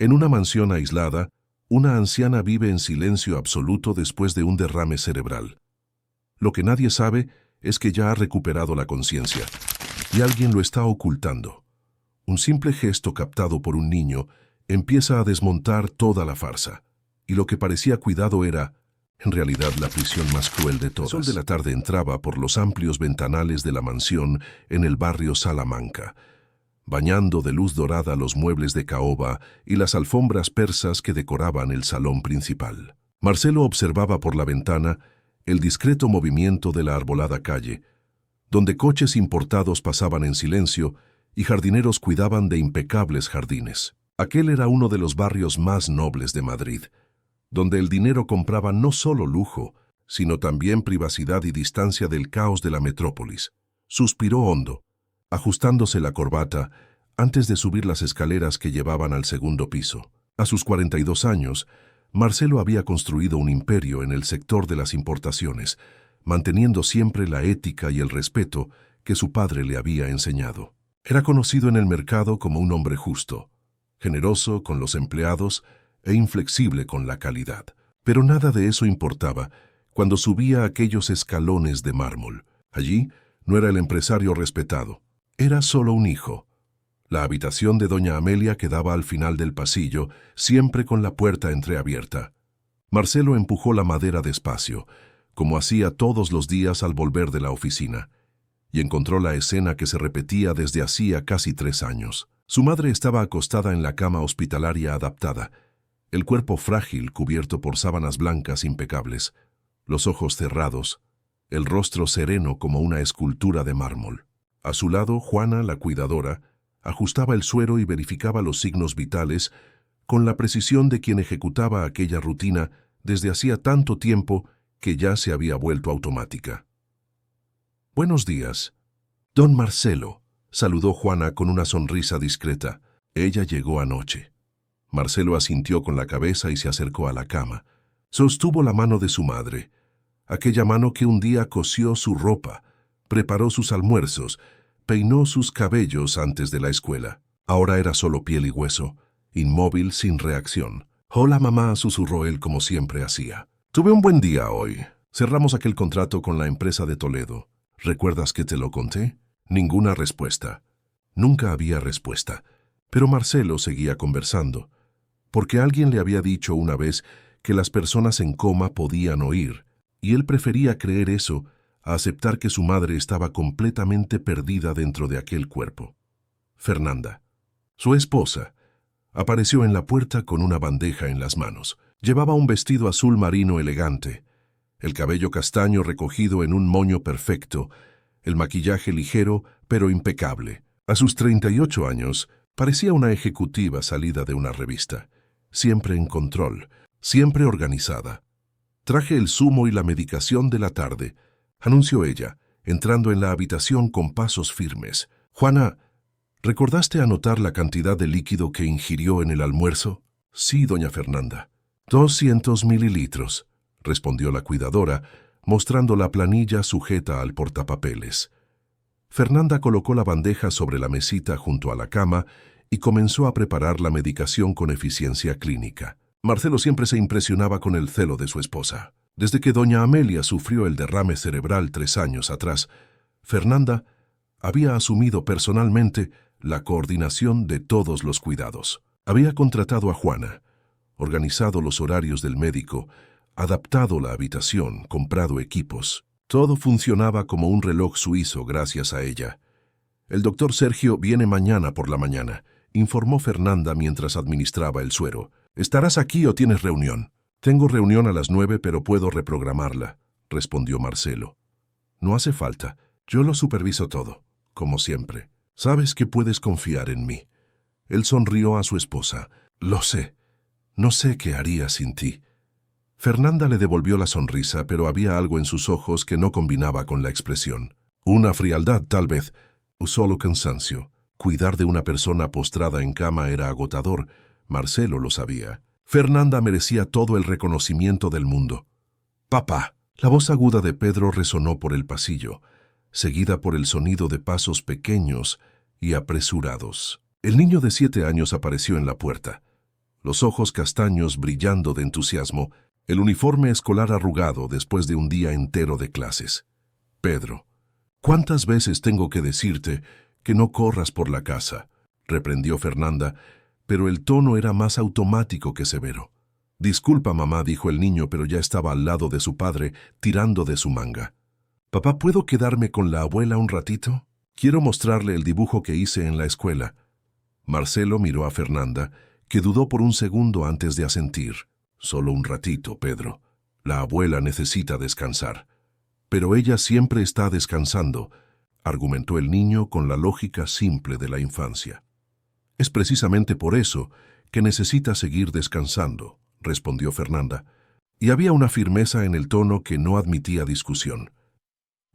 En una mansión aislada, una anciana vive en silencio absoluto después de un derrame cerebral. Lo que nadie sabe es que ya ha recuperado la conciencia, y alguien lo está ocultando. Un simple gesto captado por un niño empieza a desmontar toda la farsa, y lo que parecía cuidado era, en realidad, la prisión más cruel de todas. El sol de la tarde entraba por los amplios ventanales de la mansión en el barrio Salamanca, bañando de luz dorada los muebles de caoba y las alfombras persas que decoraban el salón principal. Marcelo observaba por la ventana el discreto movimiento de la arbolada calle, donde coches importados pasaban en silencio y jardineros cuidaban de impecables jardines. Aquel era uno de los barrios más nobles de Madrid, donde el dinero compraba no solo lujo, sino también privacidad y distancia del caos de la metrópolis. Suspiró hondo, ajustándose la corbata antes de subir las escaleras que llevaban al segundo piso. A sus 42 años, Marcelo había construido un imperio en el sector de las importaciones, manteniendo siempre la ética y el respeto que su padre le había enseñado. Era conocido en el mercado como un hombre justo, generoso con los empleados e inflexible con la calidad. Pero nada de eso importaba cuando subía aquellos escalones de mármol. Allí no era el empresario respetado, era solo un hijo. La habitación de doña Amelia quedaba al final del pasillo, siempre con la puerta entreabierta. Marcelo empujó la madera despacio, como hacía todos los días al volver de la oficina, y encontró la escena que se repetía desde hacía casi 3 años. Su madre estaba acostada en la cama hospitalaria adaptada, el cuerpo frágil cubierto por sábanas blancas impecables, los ojos cerrados, el rostro sereno como una escultura de mármol. A su lado, Juana, la cuidadora, ajustaba el suero y verificaba los signos vitales con la precisión de quien ejecutaba aquella rutina desde hacía tanto tiempo que ya se había vuelto automática. «Buenos días, don Marcelo», saludó Juana con una sonrisa discreta. «Ella llegó anoche». Marcelo asintió con la cabeza y se acercó a la cama. Sostuvo la mano de su madre, aquella mano que un día cosió su ropa, preparó sus almuerzos, peinó sus cabellos antes de la escuela. Ahora era solo piel y hueso, inmóvil, sin reacción. «Hola, mamá», susurró él como siempre hacía. «Tuve un buen día hoy. Cerramos aquel contrato con la empresa de Toledo. ¿Recuerdas que te lo conté?» Ninguna respuesta. Nunca había respuesta. Pero Marcelo seguía conversando, porque alguien le había dicho una vez que las personas en coma podían oír, y él prefería creer eso a aceptar que su madre estaba completamente perdida dentro de aquel cuerpo. Fernanda, su esposa, apareció en la puerta con una bandeja en las manos. Llevaba un vestido azul marino elegante, el cabello castaño recogido en un moño perfecto, el maquillaje ligero pero impecable. A sus 38 años, parecía una ejecutiva salida de una revista, siempre en control, siempre organizada. «Traje el zumo y la medicación de la tarde», anunció ella, entrando en la habitación con pasos firmes. «Juana, ¿recordaste anotar la cantidad de líquido que ingirió en el almuerzo?» «Sí, doña Fernanda». 200 mililitros, respondió la cuidadora, mostrando la planilla sujeta al portapapeles. Fernanda colocó la bandeja sobre la mesita junto a la cama y comenzó a preparar la medicación con eficiencia clínica. Marcelo siempre se impresionaba con el celo de su esposa. Desde que doña Amelia sufrió el derrame cerebral 3 años atrás, Fernanda había asumido personalmente la coordinación de todos los cuidados. Había contratado a Juana, organizado los horarios del médico, adaptado la habitación, comprado equipos. Todo funcionaba como un reloj suizo gracias a ella. «El doctor Sergio viene mañana por la mañana», informó Fernanda mientras administraba el suero. «¿Estarás aquí o tienes reunión?» «Tengo reunión a las 9, pero puedo reprogramarla», respondió Marcelo. «No hace falta. Yo lo superviso todo, como siempre. Sabes que puedes confiar en mí». Él sonrió a su esposa. «Lo sé. No sé qué haría sin ti». Fernanda le devolvió la sonrisa, pero había algo en sus ojos que no combinaba con la expresión. Una frialdad, tal vez, o solo cansancio. Cuidar de una persona postrada en cama era agotador. Marcelo lo sabía. Fernanda merecía todo el reconocimiento del mundo. «Papá». La voz aguda de Pedro resonó por el pasillo, seguida por el sonido de pasos pequeños y apresurados. El niño de 7 años apareció en la puerta. los ojos castaños brillando de entusiasmo, el uniforme escolar arrugado después de un día entero de clases. «Pedro, ¿cuántas veces tengo que decirte que no corras por la casa?», reprendió Fernanda, pero el tono era más automático que severo. «Disculpa, mamá», dijo el niño, pero ya estaba al lado de su padre, tirando de su manga. «Papá, ¿puedo quedarme con la abuela un ratito? Quiero mostrarle el dibujo que hice en la escuela». Marcelo miró a Fernanda, que dudó por un segundo antes de asentir. «Solo un ratito, Pedro. La abuela necesita descansar». «Pero ella siempre está descansando», argumentó el niño con la lógica simple de la infancia. «Es precisamente por eso que necesita seguir descansando», respondió Fernanda, y había una firmeza en el tono que no admitía discusión.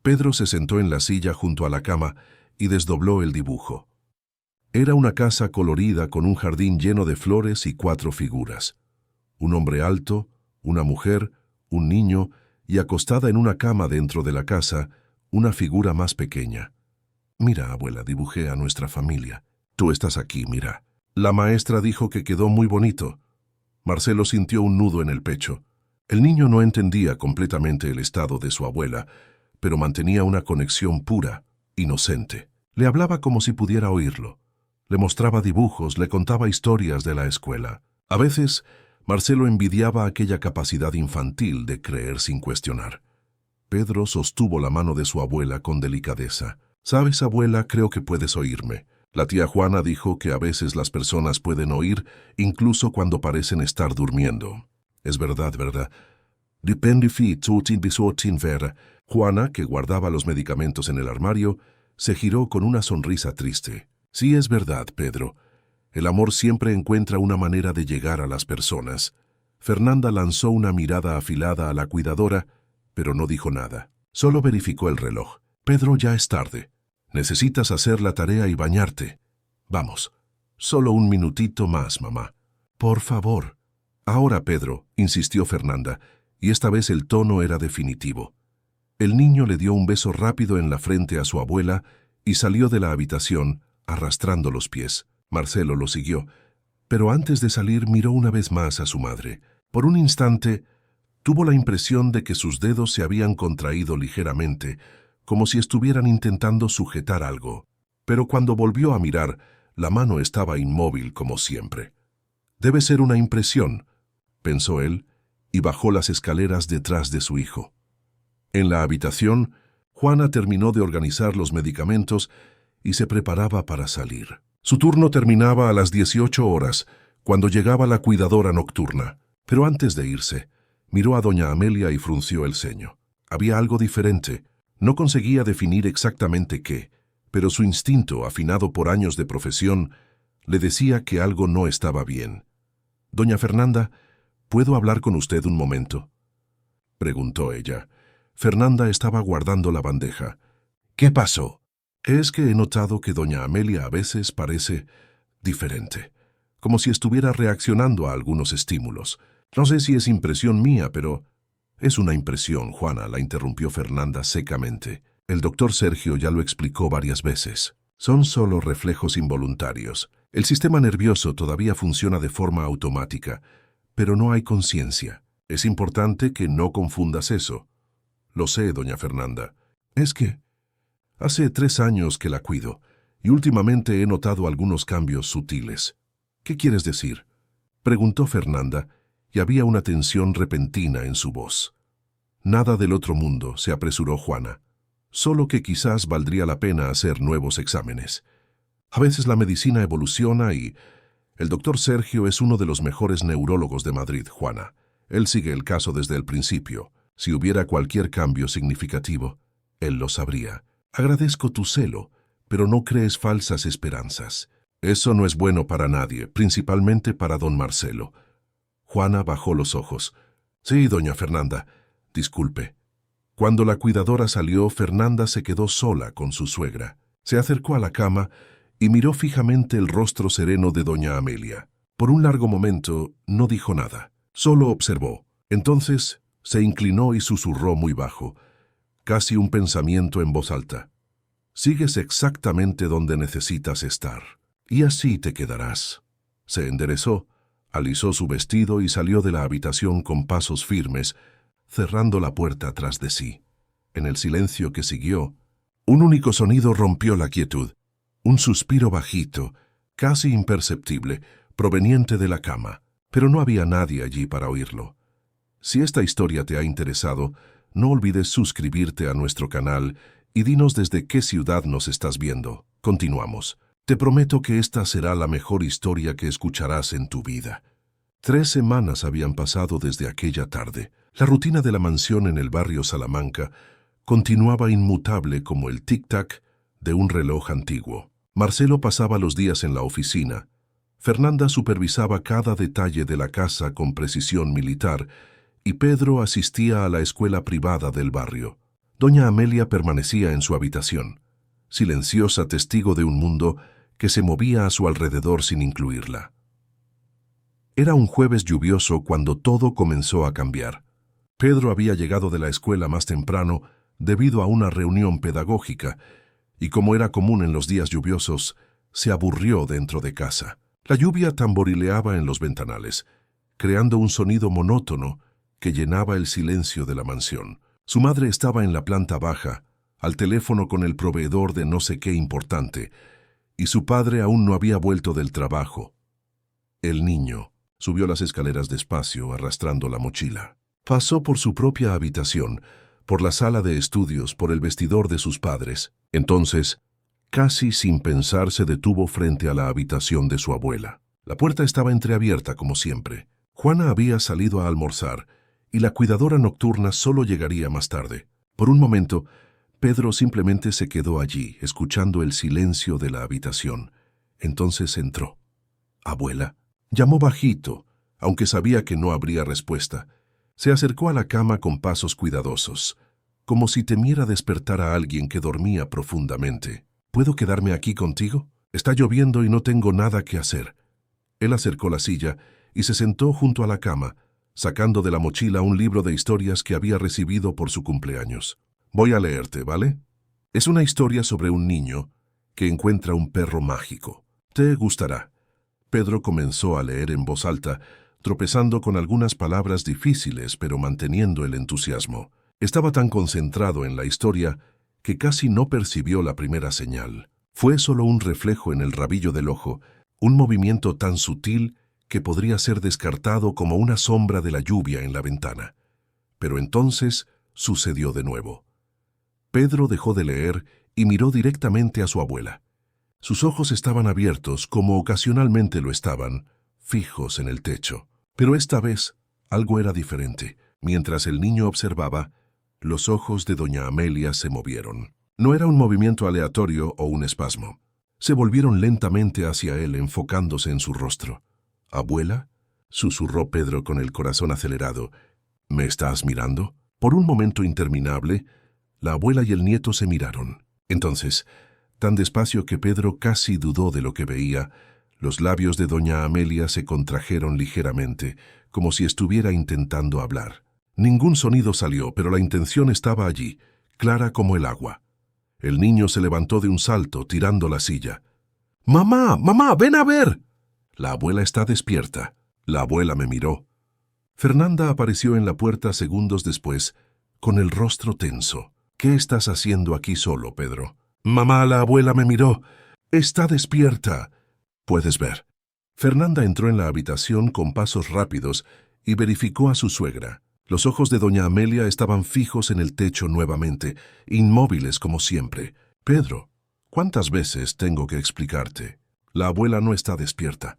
Pedro se sentó en la silla junto a la cama y desdobló el dibujo. Era una casa colorida con un jardín lleno de flores y 4 figuras. Un hombre alto, una mujer, un niño y acostada en una cama dentro de la casa, una figura más pequeña. «Mira, abuela, dibujé a nuestra familia. Tú estás aquí, mira». La maestra dijo que quedó muy bonito. Marcelo sintió un nudo en el pecho. El niño no entendía completamente el estado de su abuela, pero mantenía una conexión pura, inocente. Le hablaba como si pudiera oírlo. Le mostraba dibujos, le contaba historias de la escuela. A veces, Marcelo envidiaba aquella capacidad infantil de creer sin cuestionar. Pedro sostuvo la mano de su abuela con delicadeza. «¿Sabes, abuela? Creo que puedes oírme. La tía Juana dijo que a veces las personas pueden oír incluso cuando parecen estar durmiendo. Es verdad, ¿verdad?» «Depende fi tutin bisotin vera». Juana, que guardaba los medicamentos en el armario, se giró con una sonrisa triste. «Sí, es verdad, Pedro. El amor siempre encuentra una manera de llegar a las personas». Fernanda lanzó una mirada afilada a la cuidadora, pero no dijo nada. Solo verificó el reloj. «Pedro, ya es tarde. Necesitas hacer la tarea y bañarte. Vamos, solo un minutito más, mamá». «Por favor». «Ahora, Pedro», insistió Fernanda, y esta vez el tono era definitivo. El niño le dio un beso rápido en la frente a su abuela y salió de la habitación, arrastrando los pies. Marcelo lo siguió, pero antes de salir miró una vez más a su madre. Por un instante, tuvo la impresión de que sus dedos se habían contraído ligeramente, como si estuvieran intentando sujetar algo. Pero cuando volvió a mirar, la mano estaba inmóvil como siempre. «Debe ser una impresión», pensó él, y bajó las escaleras detrás de su hijo. En la habitación, Juana terminó de organizar los medicamentos y se preparaba para salir. Su turno terminaba a las 18 horas, cuando llegaba la cuidadora nocturna. Pero antes de irse, miró a doña Amelia y frunció el ceño. Había algo diferente. No conseguía definir exactamente qué, pero su instinto, afinado por años de profesión, le decía que algo no estaba bien. «Doña Fernanda, ¿puedo hablar con usted un momento?», preguntó ella. Fernanda estaba guardando la bandeja. «¿Qué pasó?». «Es que he notado que doña Amelia a veces parece diferente, como si estuviera reaccionando a algunos estímulos. No sé si es impresión mía, pero...». «Es una impresión, Juana», la interrumpió Fernanda secamente. «El doctor Sergio ya lo explicó varias veces. Son solo reflejos involuntarios. El sistema nervioso todavía funciona de forma automática, pero no hay conciencia. Es importante que no confundas eso». «Lo sé, doña Fernanda. Es que hace 3 años que la cuido, y últimamente he notado algunos cambios sutiles». «¿Qué quieres decir?», preguntó Fernanda, y había una tensión repentina en su voz. «Nada del otro mundo», se apresuró Juana. «Solo que quizás valdría la pena hacer nuevos exámenes. A veces la medicina evoluciona y... El doctor Sergio es uno de los mejores neurólogos de Madrid, Juana. Él sigue el caso desde el principio. Si hubiera cualquier cambio significativo, él lo sabría. Agradezco tu celo, pero no crees falsas esperanzas. Eso no es bueno para nadie, principalmente para don Marcelo». Juana bajó los ojos. «Sí, doña Fernanda, disculpe». Cuando la cuidadora salió, Fernanda se quedó sola con su suegra. Se acercó a la cama y miró fijamente el rostro sereno de doña Amelia. Por un largo momento no dijo nada, solo observó. Entonces se inclinó y susurró muy bajo, casi un pensamiento en voz alta. «Sigues exactamente donde necesitas estar, y así te quedarás». Se enderezó, Alisó su vestido y salió de la habitación con pasos firmes, cerrando la puerta tras de sí. En el silencio que siguió, un único sonido rompió la quietud. Un suspiro bajito, casi imperceptible, proveniente de la cama. Pero no había nadie allí para oírlo. Si esta historia te ha interesado, no olvides suscribirte a nuestro canal y dinos desde qué ciudad nos estás viendo. Continuamos. Te prometo que esta será la mejor historia que escucharás en tu vida. 3 semanas habían pasado desde aquella tarde. La rutina de la mansión en el barrio Salamanca continuaba inmutable como el tic-tac de un reloj antiguo. Marcelo pasaba los días en la oficina. Fernanda supervisaba cada detalle de la casa con precisión militar y Pedro asistía a la escuela privada del barrio. Doña Amelia permanecía en su habitación, silenciosa testigo de un mundo que se movía a su alrededor sin incluirla. Era un jueves lluvioso cuando todo comenzó a cambiar. Pedro había llegado de la escuela más temprano debido a una reunión pedagógica y, como era común en los días lluviosos, se aburrió dentro de casa. La lluvia tamborileaba en los ventanales, creando un sonido monótono que llenaba el silencio de la mansión. Su madre estaba en la planta baja, al teléfono con el proveedor de no sé qué importante, y su padre aún no había vuelto del trabajo. El niño subió las escaleras despacio, arrastrando la mochila. Pasó por su propia habitación, por la sala de estudios, por el vestidor de sus padres. Entonces, casi sin pensar, se detuvo frente a la habitación de su abuela. La puerta estaba entreabierta como siempre. Juana había salido a almorzar y la cuidadora nocturna solo llegaría más tarde. Por un momento, Pedro simplemente se quedó allí, escuchando el silencio de la habitación. Entonces entró. «Abuela», llamó bajito, aunque sabía que no habría respuesta. Se acercó a la cama con pasos cuidadosos, como si temiera despertar a alguien que dormía profundamente. «¿Puedo quedarme aquí contigo? Está lloviendo y no tengo nada que hacer». Él acercó la silla y se sentó junto a la cama, sacando de la mochila un libro de historias que había recibido por su cumpleaños. «Voy a leerte, ¿vale? Es una historia sobre un niño que encuentra un perro mágico. Te gustará». Pedro comenzó a leer en voz alta, tropezando con algunas palabras difíciles, pero manteniendo el entusiasmo. Estaba tan concentrado en la historia que casi no percibió la primera señal. Fue solo un reflejo en el rabillo del ojo, un movimiento tan sutil que podría ser descartado como una sombra de la lluvia en la ventana. Pero entonces sucedió de nuevo. Pedro dejó de leer y miró directamente a su abuela. Sus ojos estaban abiertos, como ocasionalmente lo estaban, fijos en el techo. Pero esta vez algo era diferente. Mientras el niño observaba, los ojos de doña Amelia se movieron. No era un movimiento aleatorio o un espasmo. Se volvieron lentamente hacia él, enfocándose en su rostro. «¿Abuela?», susurró Pedro con el corazón acelerado. «¿Me estás mirando?». Por un momento interminable, la abuela y el nieto se miraron. Entonces, tan despacio que Pedro casi dudó de lo que veía, los labios de doña Amelia se contrajeron ligeramente, como si estuviera intentando hablar. Ningún sonido salió, pero la intención estaba allí, clara como el agua. El niño se levantó de un salto, tirando la silla. «¡Mamá! ¡Mamá! ¡Ven a ver!». «La abuela está despierta». La abuela me miró. Fernanda apareció en la puerta segundos después, con el rostro tenso. «¿Qué estás haciendo aquí solo, Pedro?». «Mamá, la abuela me miró. Está despierta. Puedes ver». Fernanda entró en la habitación con pasos rápidos y verificó a su suegra. Los ojos de doña Amelia estaban fijos en el techo nuevamente, inmóviles como siempre. «Pedro, ¿cuántas veces tengo que explicarte? La abuela no está despierta.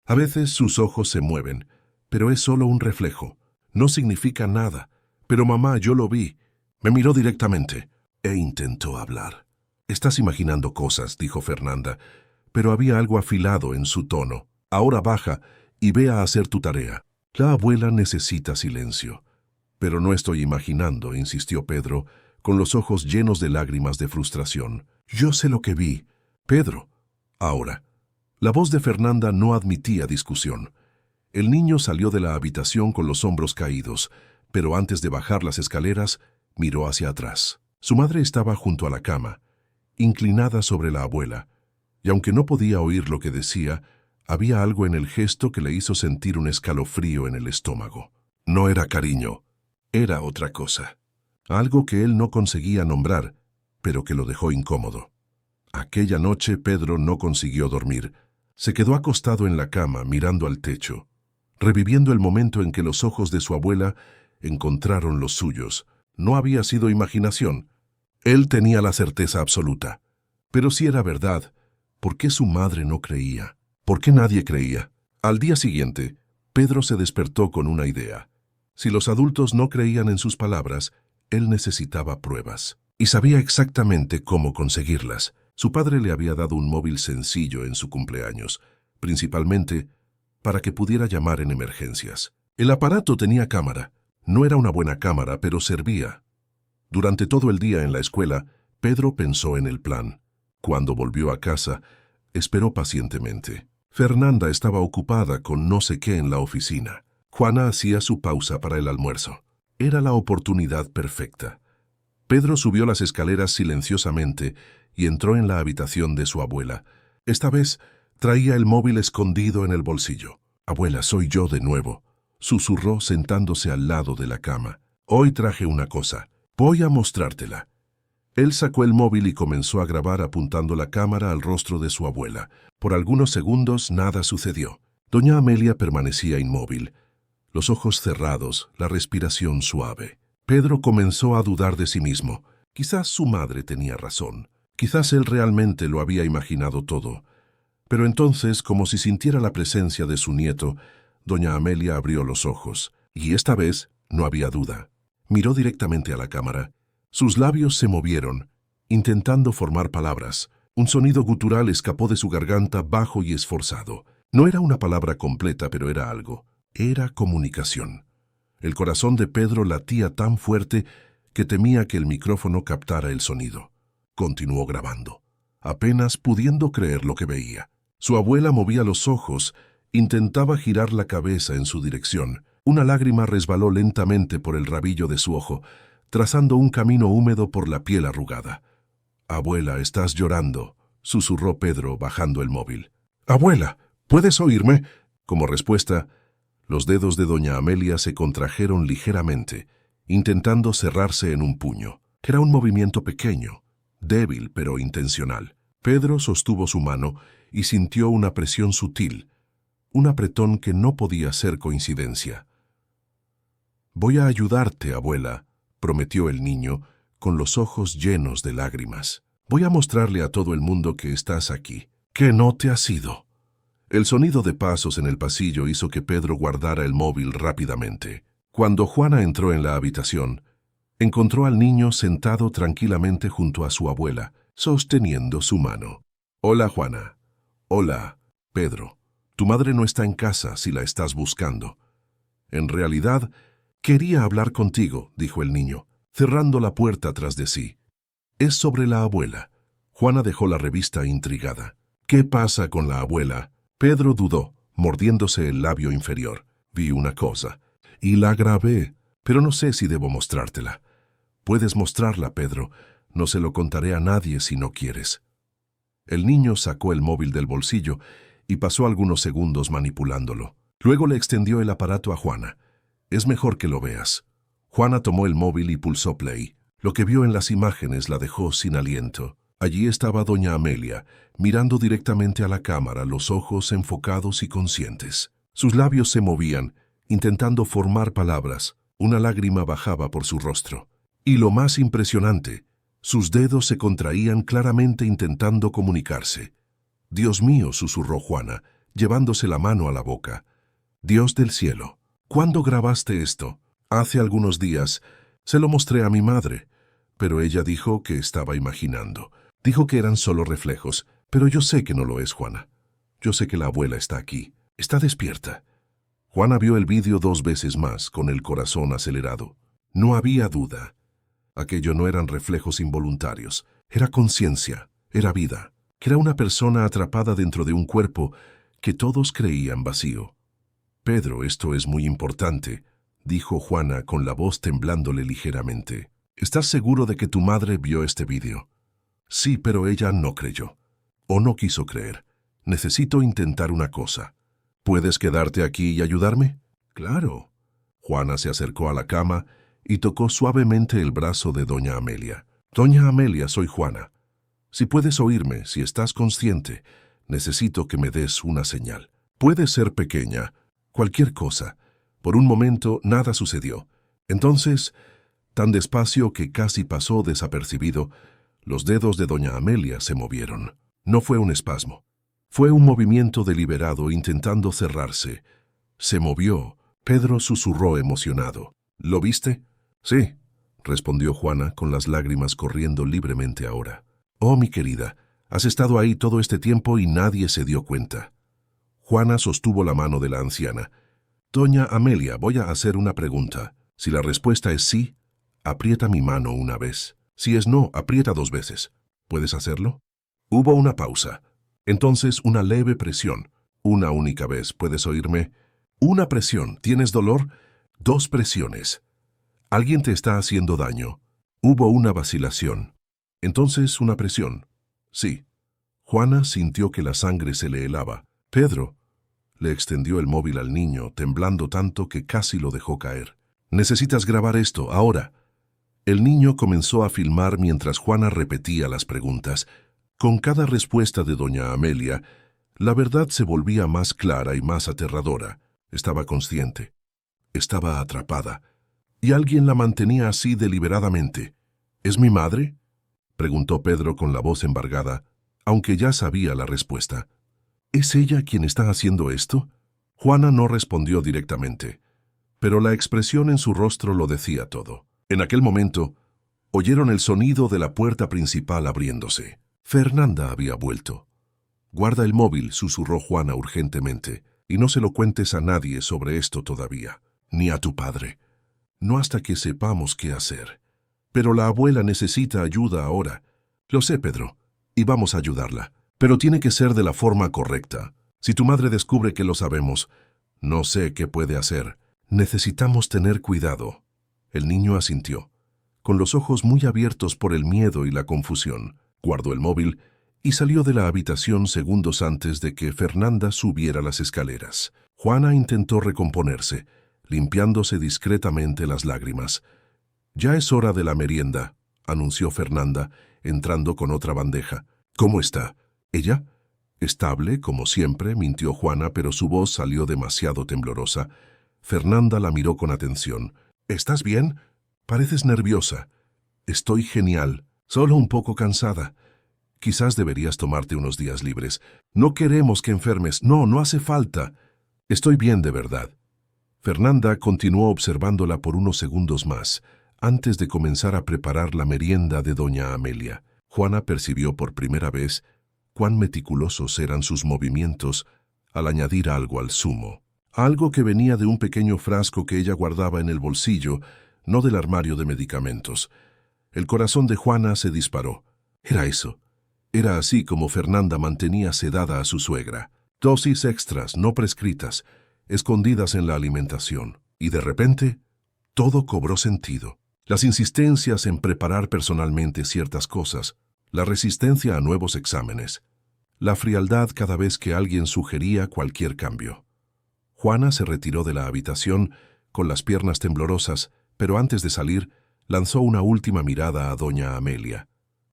A veces sus ojos se mueven, pero es solo un reflejo. No significa nada. Pero mamá, yo lo vi. Me miró directamente e intentó hablar». «Estás imaginando cosas», dijo Fernanda, pero había algo afilado en su tono. «Ahora baja y ve a hacer tu tarea». «La abuela necesita silencio». «Pero no estoy imaginando», insistió Pedro, con los ojos llenos de lágrimas de frustración. «Yo sé lo que vi, Pedro». «Ahora». La voz de Fernanda no admitía discusión. El niño salió de la habitación con los hombros caídos, pero antes de bajar las escaleras, miró hacia atrás. Su madre estaba junto a la cama, inclinada sobre la abuela, y aunque no podía oír lo que decía, Había algo en el gesto que le hizo sentir un escalofrío en el estómago. No era cariño, era otra cosa. Algo que él no conseguía nombrar, pero que lo dejó incómodo. Aquella noche Pedro no consiguió dormir. Se quedó acostado en la cama mirando al techo, reviviendo el momento en que los ojos de su abuela encontraron los suyos. No había sido imaginación. Él tenía la certeza absoluta. Pero si era verdad, ¿por qué su madre no creía? ¿Por qué nadie creía? Al día siguiente, Pedro se despertó con una idea. Si los adultos no creían en sus palabras, él necesitaba pruebas. Y sabía exactamente cómo conseguirlas. Su padre le había dado un móvil sencillo en su cumpleaños, principalmente para que pudiera llamar en emergencias. El aparato tenía cámara. No era una buena cámara, pero servía. Durante todo el día en la escuela, Pedro pensó en el plan. Cuando volvió a casa, esperó pacientemente. Fernanda estaba ocupada con no sé qué en la oficina. Juana hacía su pausa para el almuerzo. Era la oportunidad perfecta. Pedro subió las escaleras silenciosamente y entró en la habitación de su abuela. Esta vez traía el móvil escondido en el bolsillo. «Abuela, soy yo de nuevo», susurró sentándose al lado de la cama. «Hoy traje una cosa. Voy a mostrártela». Él sacó el móvil y comenzó a grabar apuntando la cámara al rostro de su abuela. Por algunos segundos nada sucedió. Doña Amelia permanecía inmóvil, los ojos cerrados, la respiración suave. Pedro comenzó a dudar de sí mismo. Quizás su madre tenía razón. Quizás él realmente lo había imaginado todo. Pero entonces, como si sintiera la presencia de su nieto, doña Amelia abrió los ojos. Y esta vez no había duda. Miró directamente a la cámara. Sus labios se movieron, intentando formar palabras. Un sonido gutural escapó de su garganta bajo y esforzado. No era una palabra completa, pero era algo. Era comunicación. El corazón de Pedro latía tan fuerte que temía que el micrófono captara el sonido. Continuó grabando, apenas pudiendo creer lo que veía. Su abuela movía los ojos, intentaba girar la cabeza en su dirección. Una lágrima resbaló lentamente por el rabillo de su ojo, trazando un camino húmedo por la piel arrugada. «Abuela, estás llorando», susurró Pedro bajando el móvil. «Abuela, ¿puedes oírme?» Como respuesta, los dedos de doña Amelia se contrajeron ligeramente, intentando cerrarse en un puño. Era un movimiento pequeño, débil pero intencional. Pedro sostuvo su mano y sintió una presión sutil, un apretón que no podía ser coincidencia. «Voy a ayudarte, abuela», prometió el niño, con los ojos llenos de lágrimas. «Voy a mostrarle a todo el mundo que estás aquí, que no te has ido». El sonido de pasos en el pasillo hizo que Pedro guardara el móvil rápidamente. Cuando Juana entró en la habitación, encontró al niño sentado tranquilamente junto a su abuela, sosteniendo su mano. «Hola, Juana». «Hola, Pedro. Tu madre no está en casa si la estás buscando». «En realidad, quería hablar contigo», dijo el niño, cerrando la puerta tras de sí. «Es sobre la abuela». Juana dejó la revista intrigada. «¿Qué pasa con la abuela?» Pedro dudó, mordiéndose el labio inferior. «Vi una cosa, y la grabé, pero no sé si debo mostrártela». «Puedes mostrarla, Pedro. No se lo contaré a nadie si no quieres». El niño sacó el móvil del bolsillo y pasó algunos segundos manipulándolo. Luego le extendió el aparato a Juana. «Es mejor que lo veas». Juana tomó el móvil y pulsó play. Lo que vio en las imágenes la dejó sin aliento. Allí estaba doña Amelia, mirando directamente a la cámara, los ojos enfocados y conscientes. Sus labios se movían, intentando formar palabras. Una lágrima bajaba por su rostro. Y lo más impresionante, sus dedos se contraían claramente intentando comunicarse. «Dios mío», susurró Juana, llevándose la mano a la boca. «Dios del cielo, ¿cuándo grabaste esto?» «Hace algunos días. Se lo mostré a mi madre, pero ella dijo que estaba imaginando. Dijo que eran solo reflejos, pero yo sé que no lo es, Juana. Yo sé que la abuela está aquí, está despierta». Juana vio el vídeo 2 veces más, con el corazón acelerado. No había duda. Aquello no eran reflejos involuntarios, era conciencia, era vida, que era una persona atrapada dentro de un cuerpo que todos creían vacío. «Pedro, esto es muy importante», dijo Juana con la voz temblándole ligeramente. «¿Estás seguro de que tu madre vio este vídeo?» «Sí, pero ella no creyó. O no quiso creer. Necesito intentar una cosa. ¿Puedes quedarte aquí y ayudarme? Claro. Juana se acercó a la cama y tocó suavemente el brazo de doña Amelia. Doña Amelia, soy Juana. Si puedes oírme, si estás consciente, necesito que me des una señal. Puede ser pequeña, cualquier cosa. Por un momento nada sucedió. Entonces, tan despacio que casi pasó desapercibido, los dedos de doña Amelia se movieron. No fue un espasmo. Fue un movimiento deliberado intentando cerrarse. Se movió. Pedro susurró emocionado. ¿Lo viste? Sí, respondió Juana con las lágrimas corriendo libremente ahora. Oh, mi querida, has estado ahí todo este tiempo y nadie se dio cuenta. Juana sostuvo la mano de la anciana. Doña Amelia, voy a hacer una pregunta. Si la respuesta es sí, aprieta mi mano una vez. Si es no, aprieta 2 veces. ¿Puedes hacerlo? Hubo una pausa. Entonces una leve presión. Una única vez. ¿Puedes oírme? Una presión. ¿Tienes dolor? 2 presiones. Alguien te está haciendo daño. Hubo una vacilación. Entonces una presión. Sí. Juana sintió que la sangre se le helaba. Pedro le extendió el móvil al niño, temblando tanto que casi lo dejó caer. Necesitas grabar esto, ahora. El niño comenzó a filmar mientras Juana repetía las preguntas. Con cada respuesta de doña Amelia, la verdad se volvía más clara y más aterradora. Estaba consciente. Estaba atrapada. Y alguien la mantenía así deliberadamente. ¿Es mi madre?, preguntó Pedro con la voz embargada, aunque ya sabía la respuesta. ¿Es ella quien está haciendo esto? Juana no respondió directamente, pero la expresión en su rostro lo decía todo. En aquel momento, oyeron el sonido de la puerta principal abriéndose. Fernanda había vuelto. Guarda el móvil, susurró Juana urgentemente, y no se lo cuentes a nadie sobre esto todavía, ni a tu padre. No hasta que sepamos qué hacer. Pero la abuela necesita ayuda ahora. Lo sé, Pedro, y vamos a ayudarla. Pero tiene que ser de la forma correcta. Si tu madre descubre que lo sabemos, no sé qué puede hacer. Necesitamos tener cuidado. El niño asintió, con los ojos muy abiertos por el miedo y la confusión. Guardó el móvil y salió de la habitación segundos antes de que Fernanda subiera las escaleras. Juana intentó recomponerse, limpiándose discretamente las lágrimas. «Ya es hora de la merienda», anunció Fernanda, entrando con otra bandeja. «¿Cómo está? ¿Ella?» «Estable, como siempre», mintió Juana, pero su voz salió demasiado temblorosa. Fernanda la miró con atención. «¿Estás bien? Pareces nerviosa». «Estoy genial, solo un poco cansada. Quizás deberías tomarte unos días libres. No queremos que enfermes. No, no hace falta. Estoy bien de verdad». Fernanda continuó observándola por unos segundos más, antes de comenzar a preparar la merienda de doña Amelia. Juana percibió por primera vez cuán meticulosos eran sus movimientos al añadir algo al zumo. Algo que venía de un pequeño frasco que ella guardaba en el bolsillo, no del armario de medicamentos. El corazón de Juana se disparó. Era eso. Era así como Fernanda mantenía sedada a su suegra. Dosis extras, no prescritas, escondidas en la alimentación. Y de repente, todo cobró sentido. Las insistencias en preparar personalmente ciertas cosas, la resistencia a nuevos exámenes, la frialdad cada vez que alguien sugería cualquier cambio. Juana se retiró de la habitación con las piernas temblorosas, pero antes de salir, lanzó una última mirada a doña Amelia.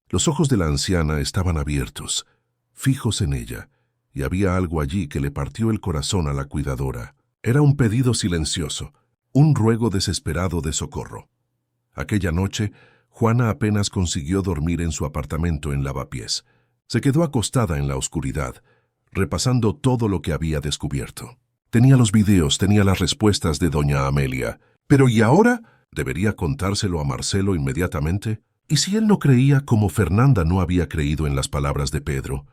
Los ojos de la anciana estaban abiertos, fijos en ella, y había algo allí que le partió el corazón a la cuidadora. Era un pedido silencioso, un ruego desesperado de socorro. Aquella noche, Juana apenas consiguió dormir en su apartamento en Lavapiés. Se quedó acostada en la oscuridad, repasando todo lo que había descubierto. Tenía los videos, tenía las respuestas de doña Amelia. ¿Pero y ahora? ¿Debería contárselo a Marcelo inmediatamente? ¿Y si él no creía como Fernanda no había creído en las palabras de Pedro?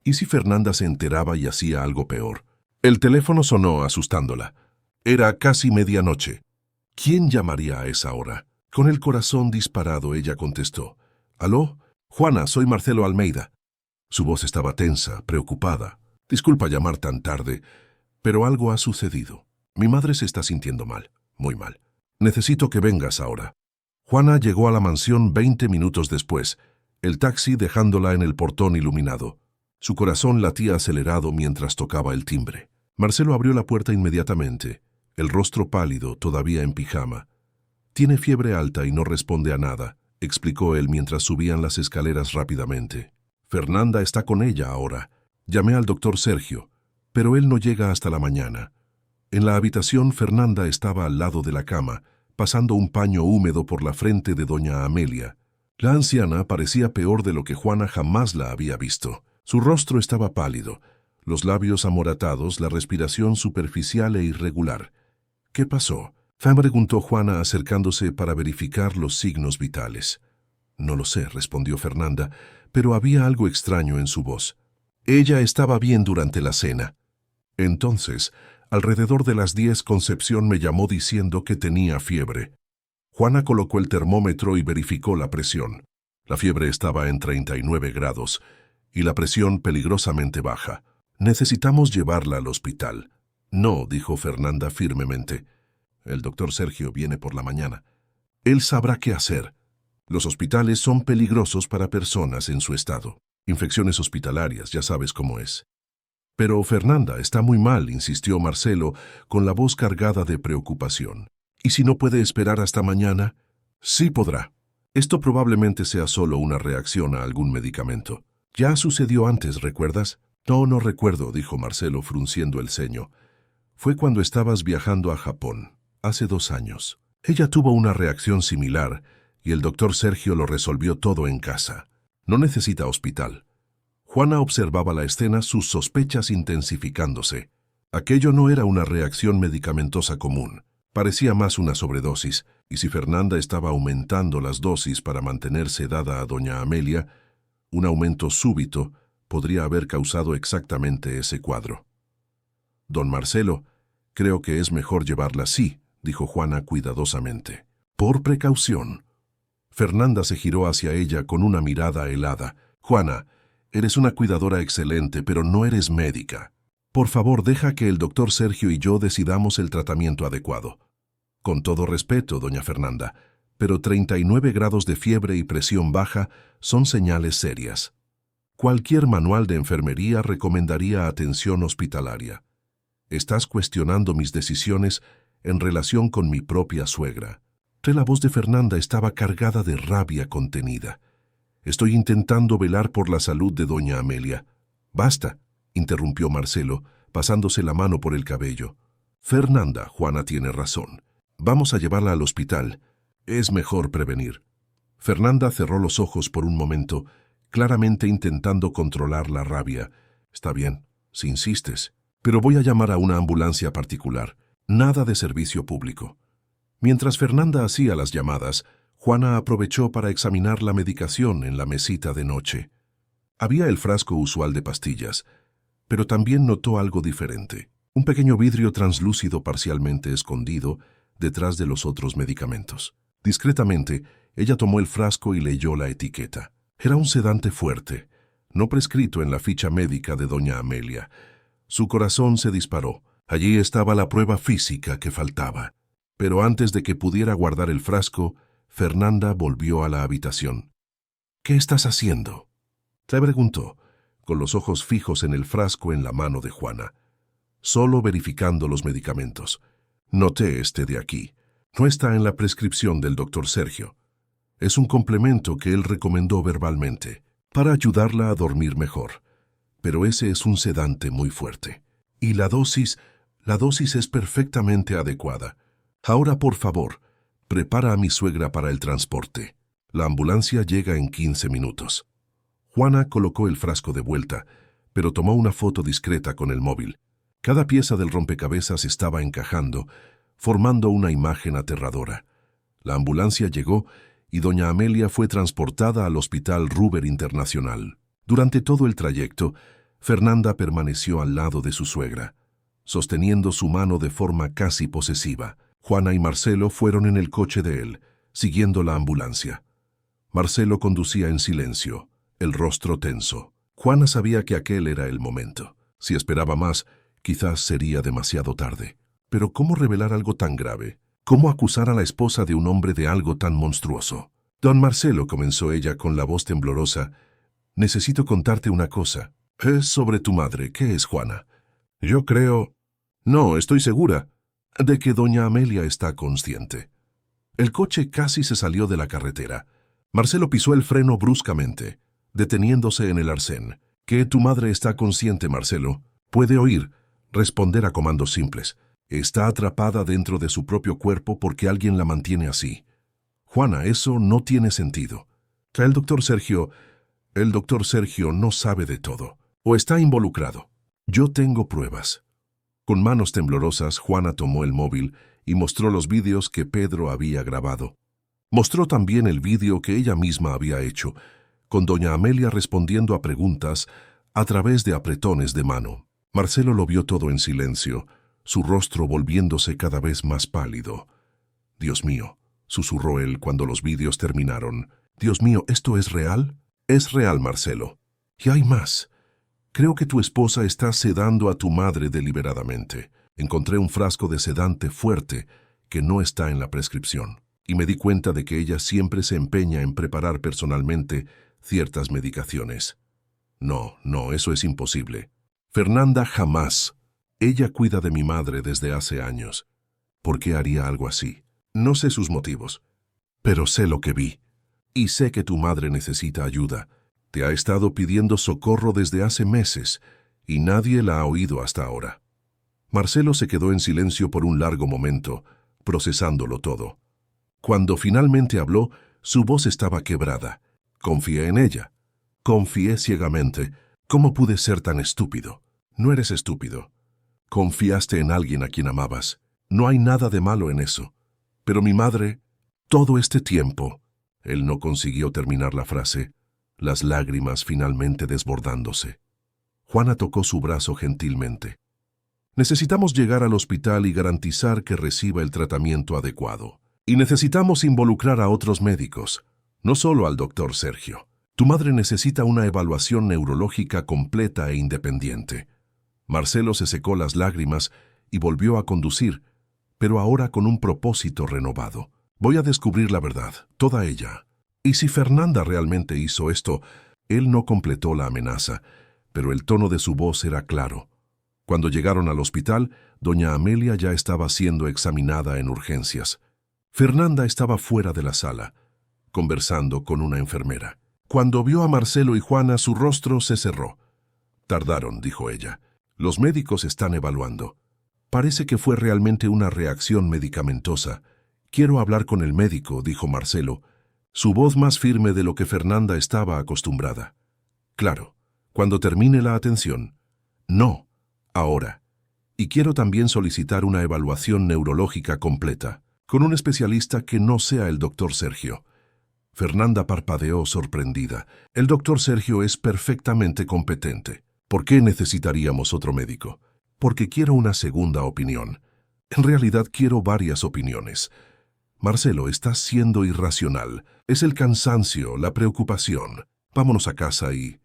¿Y si Fernanda se enteraba y hacía algo peor? El teléfono sonó asustándola. Era casi medianoche. ¿Quién llamaría a esa hora? Con el corazón disparado, ella contestó. «¿Aló? Juana, soy Marcelo Almeida». Su voz estaba tensa, preocupada. «Disculpa llamar tan tarde, pero algo ha sucedido. Mi madre se está sintiendo mal, muy mal. Necesito que vengas ahora». Juana llegó a la mansión 20 minutos después, el taxi dejándola en el portón iluminado. Su corazón latía acelerado mientras tocaba el timbre. Marcelo abrió la puerta inmediatamente, el rostro pálido, todavía en pijama. «Tiene fiebre alta y no responde a nada», explicó él mientras subían las escaleras rápidamente. «Fernanda está con ella ahora. Llamé al doctor Sergio, pero él no llega hasta la mañana». En la habitación, Fernanda estaba al lado de la cama, pasando un paño húmedo por la frente de doña Amelia. La anciana parecía peor de lo que Juana jamás la había visto. Su rostro estaba pálido, los labios amoratados, la respiración superficial e irregular. «¿Qué pasó?», preguntó Juana acercándose para verificar los signos vitales. «No lo sé», respondió Fernanda, pero había algo extraño en su voz. «Ella estaba bien durante la cena». Entonces, alrededor de las 10, Concepción me llamó diciendo que tenía fiebre. Juana colocó el termómetro y verificó la presión. La fiebre estaba en 39 grados y la presión peligrosamente baja. «Necesitamos llevarla al hospital». «No», dijo Fernanda firmemente. «El doctor Sergio viene por la mañana. Él sabrá qué hacer. Los hospitales son peligrosos para personas en su estado. Infecciones hospitalarias, ya sabes cómo es». «Pero Fernanda está muy mal», insistió Marcelo, con la voz cargada de preocupación. «¿Y si no puede esperar hasta mañana?» «Sí podrá. Esto probablemente sea solo una reacción a algún medicamento. Ya sucedió antes, ¿recuerdas?» «No recuerdo», dijo Marcelo frunciendo el ceño. «Fue cuando estabas viajando a Japón, hace 2 años. Ella tuvo una reacción similar y el doctor Sergio lo resolvió todo en casa. No necesita hospital». Juana observaba la escena, sus sospechas intensificándose. Aquello no era una reacción medicamentosa común. Parecía más una sobredosis, y si Fernanda estaba aumentando las dosis para mantener sedada a doña Amelia, un aumento súbito podría haber causado exactamente ese cuadro. «Don Marcelo, creo que es mejor llevarla así», dijo Juana cuidadosamente. «Por precaución». Fernanda se giró hacia ella con una mirada helada. «Juana, eres una cuidadora excelente, pero no eres médica. Por favor, deja que el doctor Sergio y yo decidamos el tratamiento adecuado». «Con todo respeto, doña Fernanda, pero 39 grados de fiebre y presión baja son señales serias. Cualquier manual de enfermería recomendaría atención hospitalaria. Estás cuestionando mis decisiones en relación con mi propia suegra». La voz de Fernanda estaba cargada de rabia contenida. «Estoy intentando velar por la salud de doña Amelia». «Basta», interrumpió Marcelo, pasándose la mano por el cabello. «Fernanda, Juana tiene razón. Vamos a llevarla al hospital. Es mejor prevenir». Fernanda cerró los ojos por un momento, claramente intentando controlar la rabia. «Está bien, si insistes, pero voy a llamar a una ambulancia particular. Nada de servicio público». Mientras Fernanda hacía las llamadas, Juana aprovechó para examinar la medicación en la mesita de noche. Había el frasco usual de pastillas, pero también notó algo diferente. Un pequeño vidrio translúcido parcialmente escondido detrás de los otros medicamentos. Discretamente, ella tomó el frasco y leyó la etiqueta. Era un sedante fuerte, no prescrito en la ficha médica de doña Amelia. Su corazón se disparó. Allí estaba la prueba física que faltaba. Pero antes de que pudiera guardar el frasco, Fernanda volvió a la habitación. «¿Qué estás haciendo?», le preguntó, con los ojos fijos en el frasco en la mano de Juana. «Solo verificando los medicamentos. Noté este de aquí. No está en la prescripción del doctor Sergio. Es un complemento que él recomendó verbalmente, para ayudarla a dormir mejor. Pero ese es un sedante muy fuerte. Y la dosis es perfectamente adecuada. Ahora, por favor, prepara a mi suegra para el transporte. La ambulancia llega en 15 minutos». Juana colocó el frasco de vuelta, pero tomó una foto discreta con el móvil. Cada pieza del rompecabezas estaba encajando, formando una imagen aterradora. La ambulancia llegó y doña Amelia fue transportada al Hospital Ruber Internacional. Durante todo el trayecto, Fernanda permaneció al lado de su suegra, sosteniendo su mano de forma casi posesiva. Juana y Marcelo fueron en el coche de él, siguiendo la ambulancia. Marcelo conducía en silencio, el rostro tenso. Juana sabía que aquel era el momento. Si esperaba más, quizás sería demasiado tarde. Pero ¿cómo revelar algo tan grave? ¿Cómo acusar a la esposa de un hombre de algo tan monstruoso? «Don Marcelo», comenzó ella con la voz temblorosa, «necesito contarte una cosa». Es sobre tu madre. ¿Qué es, Juana? Yo creo... No, estoy segura de que doña Amelia está consciente. El coche casi se salió de la carretera. Marcelo pisó el freno bruscamente, deteniéndose en el arcén. ¿Que tu madre está consciente, Marcelo? Puede oír, responder a comandos simples. Está atrapada dentro de su propio cuerpo porque alguien la mantiene así. Juana, eso no tiene sentido. El doctor Sergio no sabe de todo, o está involucrado. Yo tengo pruebas. Con manos temblorosas, Juana tomó el móvil y mostró los vídeos que Pedro había grabado. Mostró también el vídeo que ella misma había hecho, con doña Amelia respondiendo a preguntas a través de apretones de mano. Marcelo lo vio todo en silencio, su rostro volviéndose cada vez más pálido. «Dios mío», susurró él cuando los vídeos terminaron. «Dios mío, ¿esto es real?» «Es real, Marcelo. Y hay más. Creo que tu esposa está sedando a tu madre deliberadamente. Encontré un frasco de sedante fuerte que no está en la prescripción. Y me di cuenta de que ella siempre se empeña en preparar personalmente ciertas medicaciones. No, eso es imposible. Fernanda jamás. Ella cuida de mi madre desde hace años. ¿Por qué haría algo así? No sé sus motivos, pero sé lo que vi. Y sé que tu madre necesita ayuda. Te ha estado pidiendo socorro desde hace meses y nadie la ha oído hasta ahora». Marcelo se quedó en silencio por un largo momento, procesándolo todo. Cuando finalmente habló, su voz estaba quebrada. «Confié en ella. Confié ciegamente. ¿Cómo pude ser tan estúpido?» «No eres estúpido. Confiaste en alguien a quien amabas. No hay nada de malo en eso. Pero mi madre, todo este tiempo...» Él no consiguió terminar la frase, las lágrimas finalmente desbordándose. Juana tocó su brazo gentilmente. «Necesitamos llegar al hospital y garantizar que reciba el tratamiento adecuado. Y necesitamos involucrar a otros médicos, no solo al doctor Sergio. Tu madre necesita una evaluación neurológica completa e independiente». Marcelo se secó las lágrimas y volvió a conducir, pero ahora con un propósito renovado. «Voy a descubrir la verdad, toda ella. Y si Fernanda realmente hizo esto...» Él no completó la amenaza, pero el tono de su voz era claro. Cuando llegaron al hospital, doña Amelia ya estaba siendo examinada en urgencias. Fernanda estaba fuera de la sala, conversando con una enfermera. Cuando vio a Marcelo y Juana, su rostro se cerró. «Tardaron», dijo ella. «Los médicos están evaluando. Parece que fue realmente una reacción medicamentosa. Quiero hablar con el médico», dijo Marcelo, su voz más firme de lo que Fernanda estaba acostumbrada. «Claro, cuando termine la atención». «No, ahora. Y quiero también solicitar una evaluación neurológica completa, con un especialista que no sea el doctor Sergio». Fernanda parpadeó sorprendida. «El doctor Sergio es perfectamente competente. ¿Por qué necesitaríamos otro médico?» «Porque quiero una segunda opinión. En realidad quiero varias opiniones». «Marcelo, estás siendo irracional. Es el cansancio, la preocupación. Vámonos a casa y...»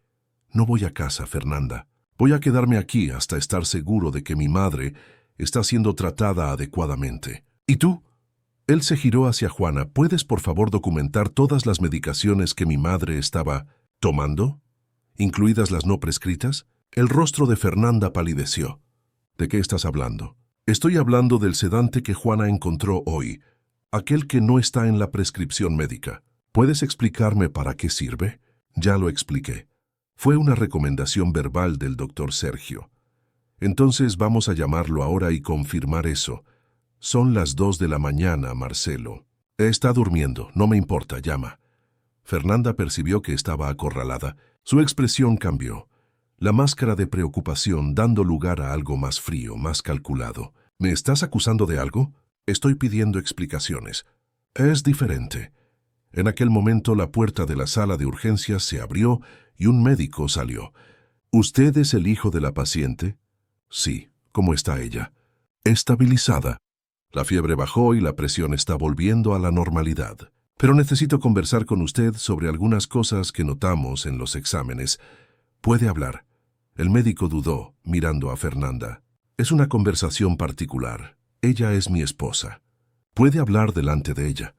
«No voy a casa, Fernanda. Voy a quedarme aquí hasta estar seguro de que mi madre está siendo tratada adecuadamente. ¿Y tú?» Él se giró hacia Juana. «¿Puedes por favor documentar todas las medicaciones que mi madre estaba tomando, incluidas las no prescritas?» El rostro de Fernanda palideció. «¿De qué estás hablando?» «Estoy hablando del sedante que Juana encontró hoy, aquel que no está en la prescripción médica. ¿Puedes explicarme para qué sirve?» «Ya lo expliqué. Fue una recomendación verbal del doctor Sergio. Entonces vamos a llamarlo ahora y confirmar eso. Son las 2 de la mañana, Marcelo. Está durmiendo, no me importa, llama». Fernanda percibió que estaba acorralada. Su expresión cambió, la máscara de preocupación dando lugar a algo más frío, más calculado. «¿Me estás acusando de algo?» «Estoy pidiendo explicaciones». «Es diferente». En aquel momento la puerta de la sala de urgencias se abrió y un médico salió. «¿Usted es el hijo de la paciente?» «Sí». «¿Cómo está ella?» «Estabilizada. La fiebre bajó y la presión está volviendo a la normalidad. Pero necesito conversar con usted sobre algunas cosas que notamos en los exámenes. ¿Puede hablar?» El médico dudó, mirando a Fernanda. «Es una conversación particular. Ella es mi esposa. ¿Puede hablar delante de ella?»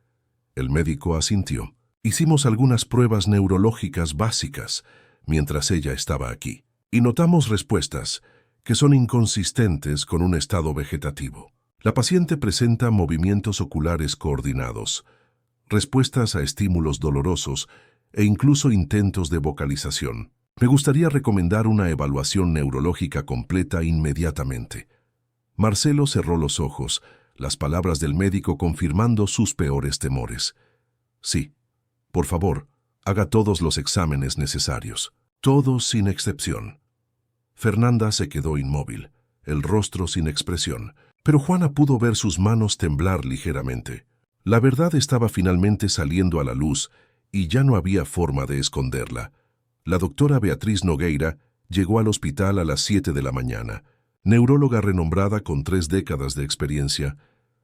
El médico asintió. «Hicimos algunas pruebas neurológicas básicas mientras ella estaba aquí. y notamos respuestas que son inconsistentes con un estado vegetativo. La paciente presenta movimientos oculares coordinados, respuestas a estímulos dolorosos e incluso intentos de vocalización. Me gustaría recomendar una evaluación neurológica completa inmediatamente. Marcelo cerró los ojos, las palabras del médico confirmando sus peores temores. Sí, por favor, haga todos los exámenes necesarios, todos sin excepción. Fernanda se quedó inmóvil, el rostro sin expresión, pero Juana pudo ver sus manos temblar ligeramente. La verdad estaba finalmente saliendo a la luz y ya no había forma de esconderla. La doctora Beatriz Nogueira llegó al hospital a las 7 de la mañana. Neuróloga renombrada con 3 décadas de experiencia,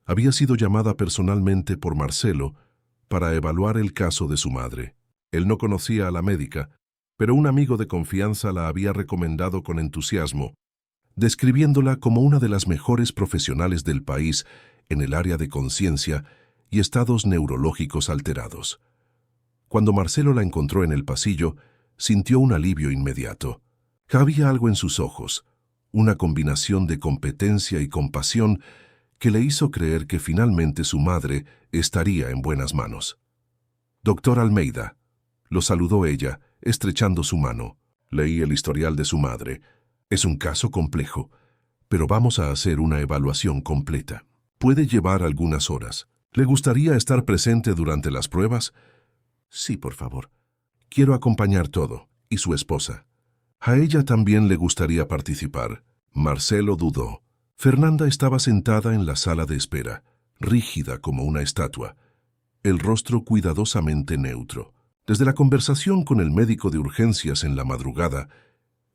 había sido llamada personalmente por Marcelo para evaluar el caso de su madre. Él no conocía a la médica, pero un amigo de confianza la había recomendado con entusiasmo, describiéndola como una de las mejores profesionales del país en el área de conciencia y estados neurológicos alterados. Cuando Marcelo la encontró en el pasillo, sintió un alivio inmediato. Había algo en sus ojos, una combinación de competencia y compasión que le hizo creer que finalmente su madre estaría en buenas manos. «Doctor Almeida», lo saludó ella, estrechando su mano. «Leí el historial de su madre. Es un caso complejo, pero vamos a hacer una evaluación completa. Puede llevar algunas horas. ¿Le gustaría estar presente durante las pruebas?» «Sí, por favor. Quiero acompañar todo. ¿Y su esposa?» «A ella también le gustaría participar». Marcelo dudó. Fernanda estaba sentada en la sala de espera, rígida como una estatua, el rostro cuidadosamente neutro. Desde la conversación con el médico de urgencias en la madrugada,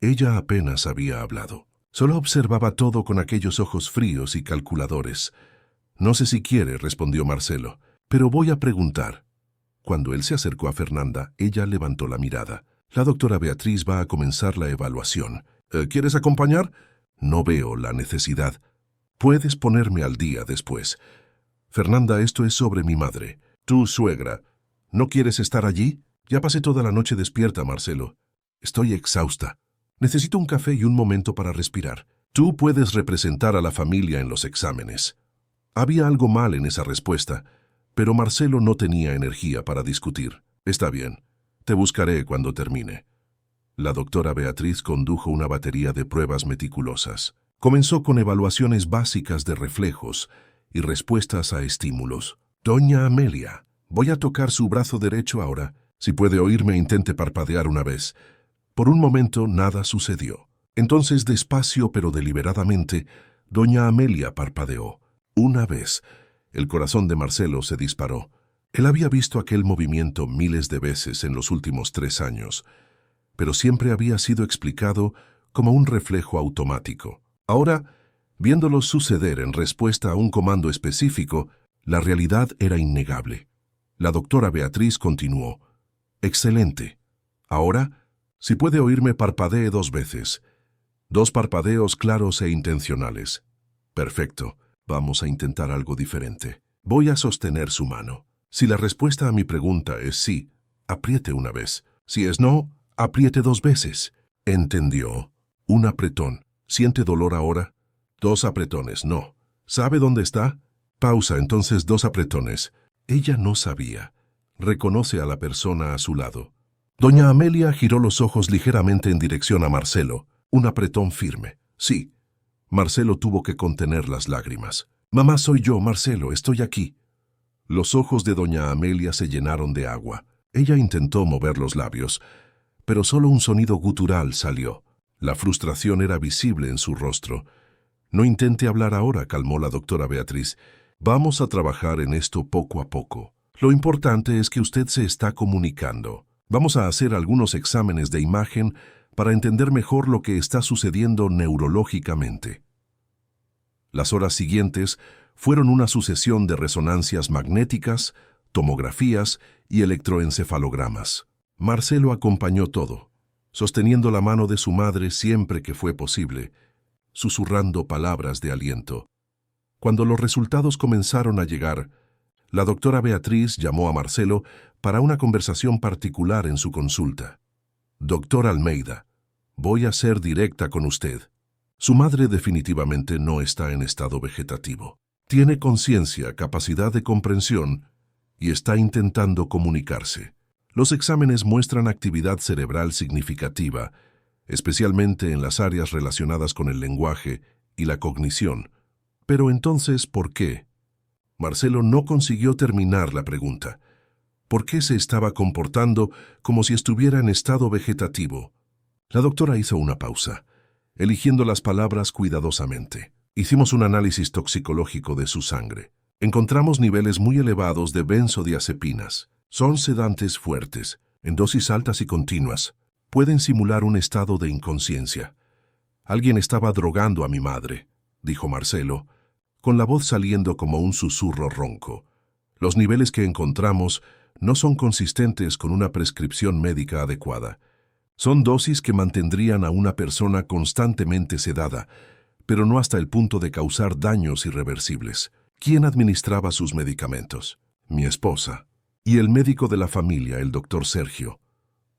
ella apenas había hablado. Solo observaba todo con aquellos ojos fríos y calculadores. «No sé si quiere», respondió Marcelo, «pero voy a preguntar». Cuando él se acercó a Fernanda, ella levantó la mirada. «La doctora Beatriz va a comenzar la evaluación. ¿Quieres acompañar?» «No veo la necesidad. Puedes ponerme al día después». «Fernanda, esto es sobre mi madre. Tu suegra. ¿No quieres estar allí?» «Ya pasé toda la noche despierta, Marcelo. Estoy exhausta. Necesito un café y un momento para respirar. Tú puedes representar a la familia en los exámenes». Había algo mal en esa respuesta, pero Marcelo no tenía energía para discutir. «Está bien. Te buscaré cuando termine». La doctora Beatriz condujo una batería de pruebas meticulosas. Comenzó con evaluaciones básicas de reflejos y respuestas a estímulos. «Doña Amelia, voy a tocar su brazo derecho ahora. Si puede oírme, intente parpadear una vez». Por un momento nada sucedió. Entonces, despacio pero deliberadamente, doña Amelia parpadeó. Una vez, el corazón de Marcelo se disparó. Él había visto aquel movimiento miles de veces en los últimos 3 años, pero siempre había sido explicado como un reflejo automático. Ahora, viéndolo suceder en respuesta a un comando específico, la realidad era innegable. La doctora Beatriz continuó. «Excelente. Ahora, si puede oírme, parpadee 2 veces. 2 parpadeos claros e intencionales». «Perfecto. Vamos a intentar algo diferente. Voy a sostener su mano. Si la respuesta a mi pregunta es sí, apriete una vez. Si es no, apriete 2 veces». «Entendió. Un apretón. ¿Siente dolor ahora?» 2 apretones, no. ¿Sabe dónde está?» Pausa, entonces 2 apretones. Ella no sabía. Reconoce a la persona a su lado. Doña Amelia giró los ojos ligeramente en dirección a Marcelo. Un apretón firme. «Sí». Marcelo tuvo que contener las lágrimas. «Mamá, soy yo, Marcelo, estoy aquí». Los ojos de doña Amelia se llenaron de agua. Ella intentó mover los labios, pero solo un sonido gutural salió. La frustración era visible en su rostro. «No intente hablar ahora», calmó la doctora Beatriz. «Vamos a trabajar en esto poco a poco. Lo importante es que usted se está comunicando. Vamos a hacer algunos exámenes de imagen para entender mejor lo que está sucediendo neurológicamente». Las horas siguientes fueron una sucesión de resonancias magnéticas, tomografías y electroencefalogramas. Marcelo acompañó todo, sosteniendo la mano de su madre siempre que fue posible, susurrando palabras de aliento. Cuando los resultados comenzaron a llegar, la doctora Beatriz llamó a Marcelo para una conversación particular en su consulta. «Doctor Almeida, Voy a ser directa con usted. Su madre definitivamente no está en estado vegetativo. Tiene conciencia, capacidad de comprensión y está intentando comunicarse. Los exámenes muestran actividad cerebral significativa, especialmente en las áreas relacionadas con el lenguaje y la cognición. Pero entonces, ¿por qué? Marcelo no consiguió terminar la pregunta. ¿Por qué se estaba comportando como si estuviera en estado vegetativo? La doctora hizo una pausa, eligiendo las palabras cuidadosamente. Hicimos un análisis toxicológico de su sangre. Encontramos niveles muy elevados de benzodiazepinas. Son sedantes fuertes, en dosis altas y continuas. Pueden simular un estado de inconsciencia. Alguien estaba drogando a mi madre, dijo Marcelo, con la voz saliendo como un susurro ronco. Los niveles que encontramos no son consistentes con una prescripción médica adecuada. Son dosis que mantendrían a una persona constantemente sedada, pero no hasta el punto de causar daños irreversibles. ¿Quién administraba sus medicamentos? Mi esposa. Y el médico de la familia, el doctor Sergio.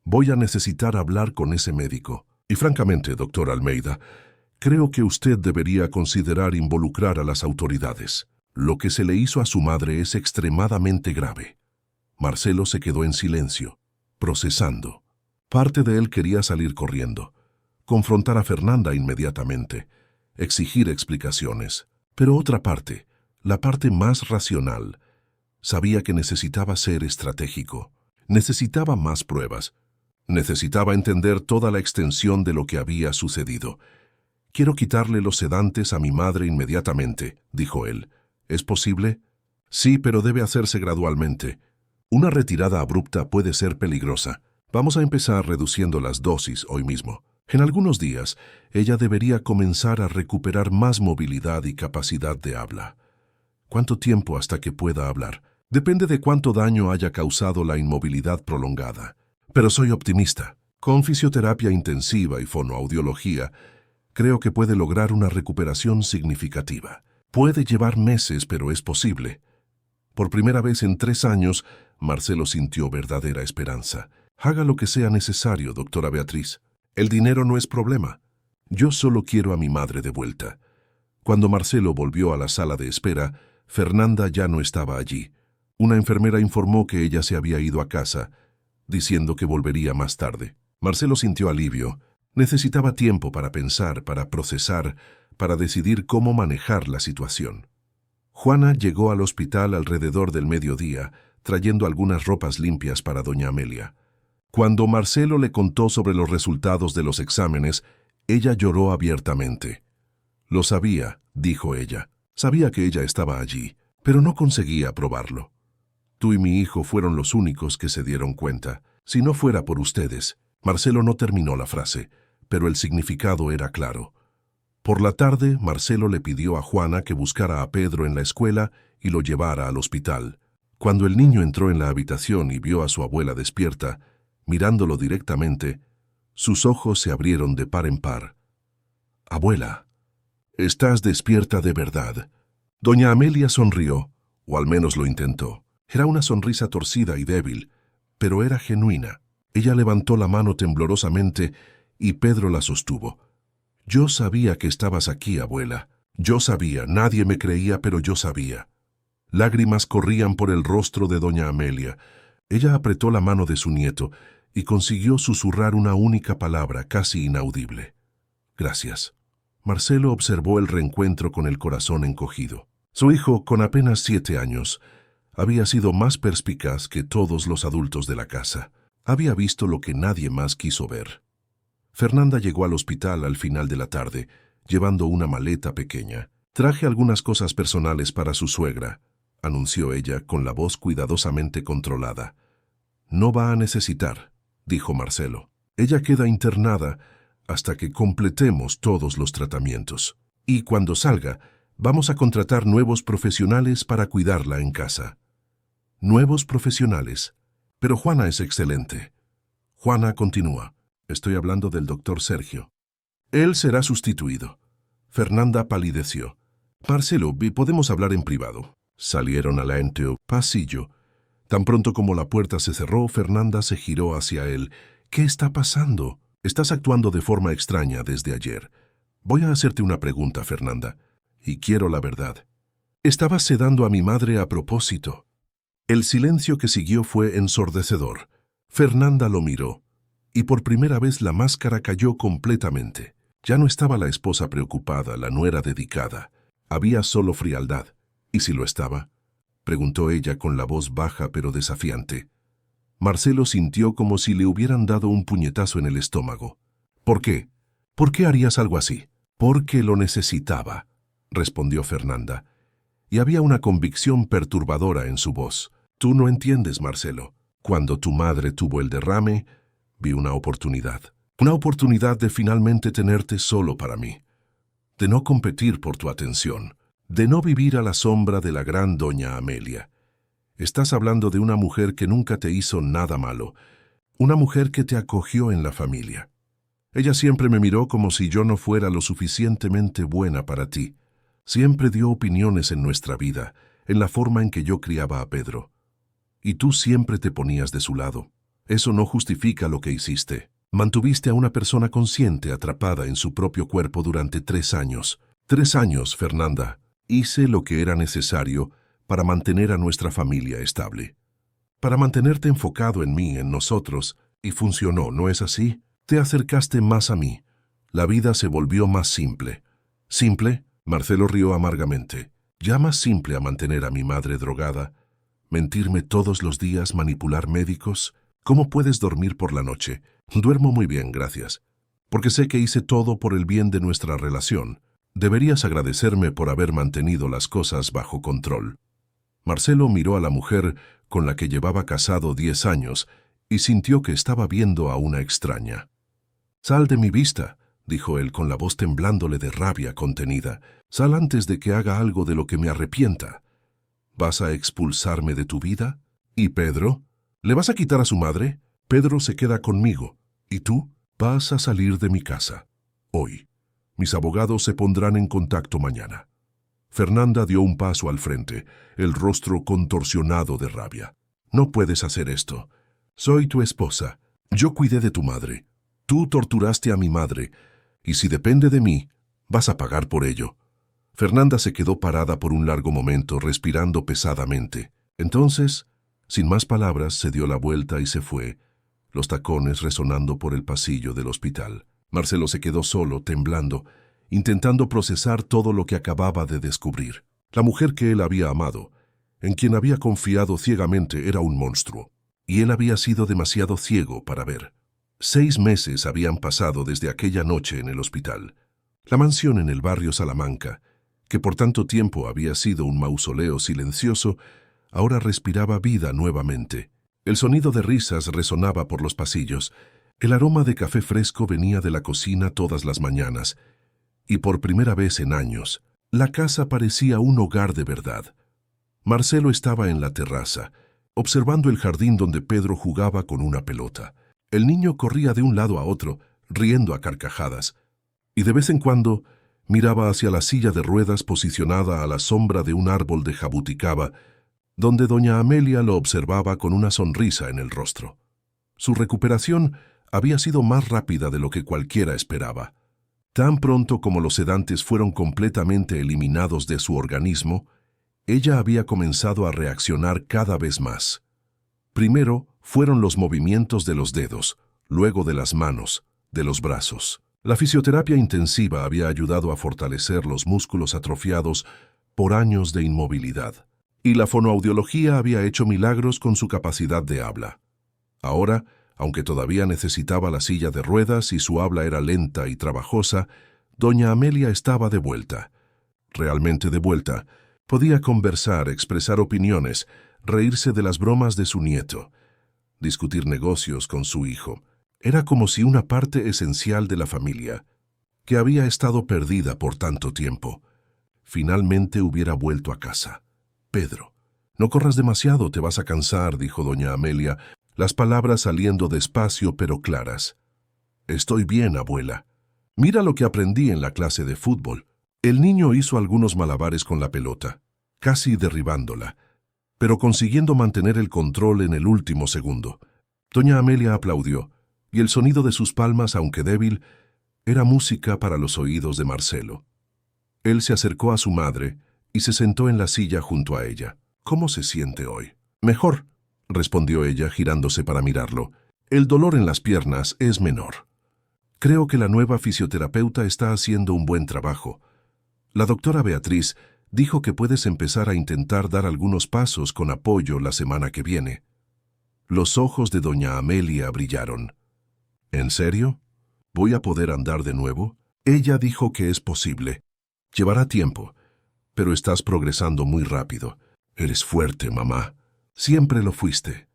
Voy a necesitar hablar con ese médico. Y francamente, doctor Almeida, creo que usted debería considerar involucrar a las autoridades. Lo que se le hizo a su madre es extremadamente grave. Marcelo se quedó en silencio, procesando. Parte de él quería salir corriendo, confrontar a Fernanda inmediatamente, exigir explicaciones. Pero otra parte, la parte más racional, sabía que necesitaba ser estratégico. Necesitaba más pruebas. Necesitaba entender toda la extensión de lo que había sucedido. Quiero quitarle los sedantes a mi madre inmediatamente, dijo él. ¿Es posible? Sí, pero debe hacerse gradualmente. Una retirada abrupta puede ser peligrosa. Vamos a empezar reduciendo las dosis hoy mismo. En algunos días, ella debería comenzar a recuperar más movilidad y capacidad de habla. ¿Cuánto tiempo hasta que pueda hablar? Depende de cuánto daño haya causado la inmovilidad prolongada. Pero soy optimista. Con fisioterapia intensiva y fonoaudiología, creo que puede lograr una recuperación significativa. Puede llevar meses, pero es posible. Por primera vez en 3 años, Marcelo sintió verdadera esperanza. Haga lo que sea necesario, doctora Beatriz. El dinero no es problema. Yo solo quiero a mi madre de vuelta. Cuando Marcelo volvió a la sala de espera, Fernanda ya no estaba allí. Una enfermera informó que ella se había ido a casa, diciendo que volvería más tarde. Marcelo sintió alivio. Necesitaba tiempo para pensar, para procesar, para decidir cómo manejar la situación. Juana llegó al hospital alrededor del mediodía, trayendo algunas ropas limpias para doña Amelia. Cuando Marcelo le contó sobre los resultados de los exámenes, ella lloró abiertamente. Lo sabía, dijo ella. Sabía que ella estaba allí, pero no conseguía probarlo. Tú y mi hijo fueron los únicos que se dieron cuenta. Si no fuera por ustedes. Marcelo no terminó la frase, pero el significado era claro. Por la tarde, Marcelo le pidió a Juana que buscara a Pedro en la escuela y lo llevara al hospital. Cuando el niño entró en la habitación y vio a su abuela despierta, mirándolo directamente, sus ojos se abrieron de par en par. «Abuela, estás despierta de verdad». Doña Amelia sonrió, o al menos lo intentó. Era una sonrisa torcida y débil, pero era genuina. Ella levantó la mano temblorosamente y Pedro la sostuvo. «Yo sabía que estabas aquí, abuela. Yo sabía, nadie me creía, pero yo sabía». Lágrimas corrían por el rostro de doña Amelia. Ella apretó la mano de su nieto y consiguió susurrar una única palabra, casi inaudible. «Gracias». Marcelo observó el reencuentro con el corazón encogido. Su hijo, con apenas 7 años, había sido más perspicaz que todos los adultos de la casa. Había visto lo que nadie más quiso ver. Fernanda llegó al hospital al final de la tarde, llevando una maleta pequeña. «Traje algunas cosas personales para su suegra», anunció ella con la voz cuidadosamente controlada. «No va a necesitar», dijo Marcelo. «Ella queda internada hasta que completemos todos los tratamientos. Y cuando salga, vamos a contratar nuevos profesionales para cuidarla en casa». «Nuevos profesionales. Pero Juana es excelente». Juana continúa. Estoy hablando del doctor Sergio. Él será sustituido. Fernanda palideció. «Marcelo, ¿podemos hablar en privado?» Salieron al ancho pasillo. Tan pronto como la puerta se cerró, Fernanda se giró hacia él. «¿Qué está pasando?» Estás actuando de forma extraña desde ayer. Voy a hacerte una pregunta, Fernanda, y quiero la verdad. ¿Estabas sedando a mi madre a propósito? El silencio que siguió fue ensordecedor. Fernanda lo miró, y por primera vez la máscara cayó completamente. Ya no estaba la esposa preocupada, la nuera dedicada. Había solo frialdad. ¿Y si lo estaba?, preguntó ella con la voz baja pero desafiante. Marcelo sintió como si le hubieran dado un puñetazo en el estómago. ¿Por qué? ¿Por qué harías algo así? Porque lo necesitaba, respondió Fernanda, y había una convicción perturbadora en su voz. Tú no entiendes, Marcelo. Cuando tu madre tuvo el derrame, vi una oportunidad. Una oportunidad de finalmente tenerte solo para mí. De no competir por tu atención. De no vivir a la sombra de la gran doña Amelia. Estás hablando de una mujer que nunca te hizo nada malo. Una mujer que te acogió en la familia. Ella siempre me miró como si yo no fuera lo suficientemente buena para ti. Siempre dio opiniones en nuestra vida, en la forma en que yo criaba a Pedro. Y tú siempre te ponías de su lado. Eso no justifica lo que hiciste. Mantuviste a una persona consciente atrapada en su propio cuerpo durante 3 años. 3 años, Fernanda. Hice lo que era necesario para mantener a nuestra familia estable. Para mantenerte enfocado en mí, en nosotros, y funcionó, ¿no es así? Te acercaste más a mí. La vida se volvió más simple. ¿Simple? Marcelo rió amargamente. ¿Ya más simple a mantener a mi madre drogada? ¿Mentirme todos los días, manipular médicos? ¿Cómo puedes dormir por la noche? Duermo muy bien, gracias. Porque sé que hice todo por el bien de nuestra relación. Deberías agradecerme por haber mantenido las cosas bajo control. Marcelo miró a la mujer con la que llevaba casado 10 años y sintió que estaba viendo a una extraña. «Sal de mi vista», dijo él con la voz temblándole de rabia contenida. «Sal antes de que haga algo de lo que me arrepienta. ¿Vas a expulsarme de tu vida? ¿Y Pedro? ¿Le vas a quitar a su madre? Pedro se queda conmigo. ¿Y tú? Vas a salir de mi casa. Hoy. Mis abogados se pondrán en contacto mañana». Fernanda dio un paso al frente, el rostro contorsionado de rabia. «No puedes hacer esto. Soy tu esposa. Yo cuidé de tu madre. Tú torturaste a mi madre, y si depende de mí, vas a pagar por ello». Fernanda se quedó parada por un largo momento, respirando pesadamente. Entonces, sin más palabras, se dio la vuelta y se fue, los tacones resonando por el pasillo del hospital. Marcelo se quedó solo, temblando, intentando procesar todo lo que acababa de descubrir. La mujer que él había amado, en quien había confiado ciegamente, era un monstruo, y él había sido demasiado ciego para ver. 6 meses habían pasado desde aquella noche en el hospital. La mansión en el barrio Salamanca, que por tanto tiempo había sido un mausoleo silencioso, ahora respiraba vida nuevamente. El sonido de risas resonaba por los pasillos. El aroma de café fresco venía de la cocina todas las mañanas, y por primera vez en años, la casa parecía un hogar de verdad. Marcelo estaba en la terraza, observando el jardín donde Pedro jugaba con una pelota. El niño corría de un lado a otro, riendo a carcajadas, y de vez en cuando miraba hacia la silla de ruedas posicionada a la sombra de un árbol de jabuticaba, donde doña Amelia lo observaba con una sonrisa en el rostro. Su recuperación había sido más rápida de lo que cualquiera esperaba. Tan pronto como los sedantes fueron completamente eliminados de su organismo, ella había comenzado a reaccionar cada vez más. Primero fueron los movimientos de los dedos, luego de las manos, de los brazos. La fisioterapia intensiva había ayudado a fortalecer los músculos atrofiados por años de inmovilidad, y la fonoaudiología había hecho milagros con su capacidad de habla. Ahora, aunque todavía necesitaba la silla de ruedas y su habla era lenta y trabajosa, doña Amelia estaba de vuelta. Realmente de vuelta. Podía conversar, expresar opiniones, reírse de las bromas de su nieto, discutir negocios con su hijo. Era como si una parte esencial de la familia, que había estado perdida por tanto tiempo, finalmente hubiera vuelto a casa. «Pedro, no corras demasiado, te vas a cansar», dijo doña Amelia, las palabras saliendo despacio pero claras. «Estoy bien, abuela. Mira lo que aprendí en la clase de fútbol». El niño hizo algunos malabares con la pelota, casi derribándola, pero consiguiendo mantener el control en el último segundo. Doña Amelia aplaudió. y el sonido de sus palmas, aunque débil, era música para los oídos de Marcelo. Él se acercó a su madre y se sentó en la silla junto a ella. ¿Cómo se siente hoy? Mejor, respondió ella, girándose para mirarlo. El dolor en las piernas es menor. Creo que la nueva fisioterapeuta está haciendo un buen trabajo. La doctora Beatriz dijo que puedes empezar a intentar dar algunos pasos con apoyo la semana que viene. Los ojos de doña Amelia brillaron. ¿En serio? ¿Voy a poder andar de nuevo? Ella dijo que es posible. Llevará tiempo, pero estás progresando muy rápido. Eres fuerte, mamá. Siempre lo fuiste.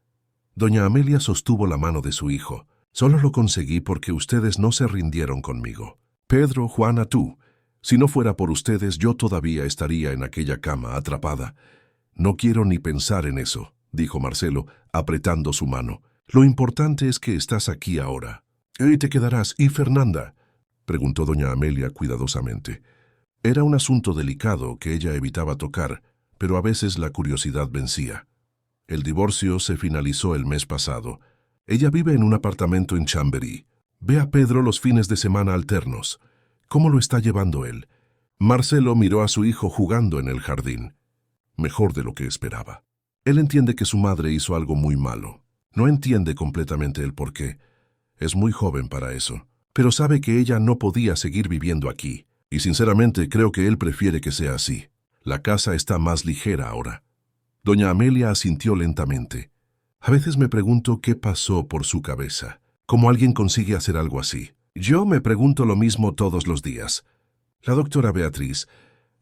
Doña Amelia sostuvo la mano de su hijo. Solo lo conseguí porque ustedes no se rindieron conmigo. Pedro, Juana, tú. Si no fuera por ustedes, yo todavía estaría en aquella cama, atrapada. No quiero ni pensar en eso, dijo Marcelo, apretando su mano. Lo importante es que estás aquí ahora. ¿Y te quedarás? ¿Y Fernanda? Preguntó doña Amelia cuidadosamente. Era un asunto delicado que ella evitaba tocar, pero a veces la curiosidad vencía. El divorcio se finalizó el mes pasado. Ella vive en un apartamento en Chamberí. Ve a Pedro los fines de semana alternos. ¿Cómo lo está llevando él? Marcelo miró a su hijo jugando en el jardín. Mejor de lo que esperaba. Él entiende que su madre hizo algo muy malo. No entiende completamente el porqué. Es muy joven para eso. Pero sabe que ella no podía seguir viviendo aquí. Y sinceramente creo que él prefiere que sea así. La casa está más ligera ahora. Doña Amelia asintió lentamente. A veces me pregunto qué pasó por su cabeza. ¿Cómo alguien consigue hacer algo así? Yo me pregunto lo mismo todos los días. La doctora Beatriz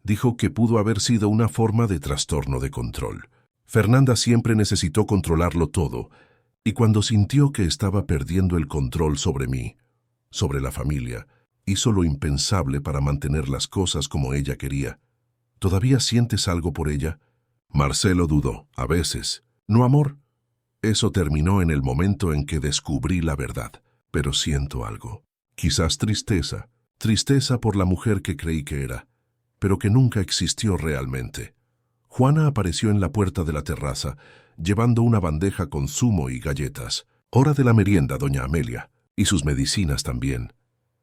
dijo que pudo haber sido una forma de trastorno de control. Fernanda siempre necesitó controlarlo todo, y cuando sintió que estaba perdiendo el control sobre mí, sobre la familia, hizo lo impensable para mantener las cosas como ella quería. ¿Todavía sientes algo por ella? Marcelo dudó. A veces. ¿No, amor? Eso terminó en el momento en que descubrí la verdad. Pero siento algo. Quizás tristeza. Tristeza por la mujer que creí que era, pero que nunca existió realmente. Juana apareció en la puerta de la terraza, llevando una bandeja con zumo y galletas. Hora de la merienda, doña Amelia. Y sus medicinas también.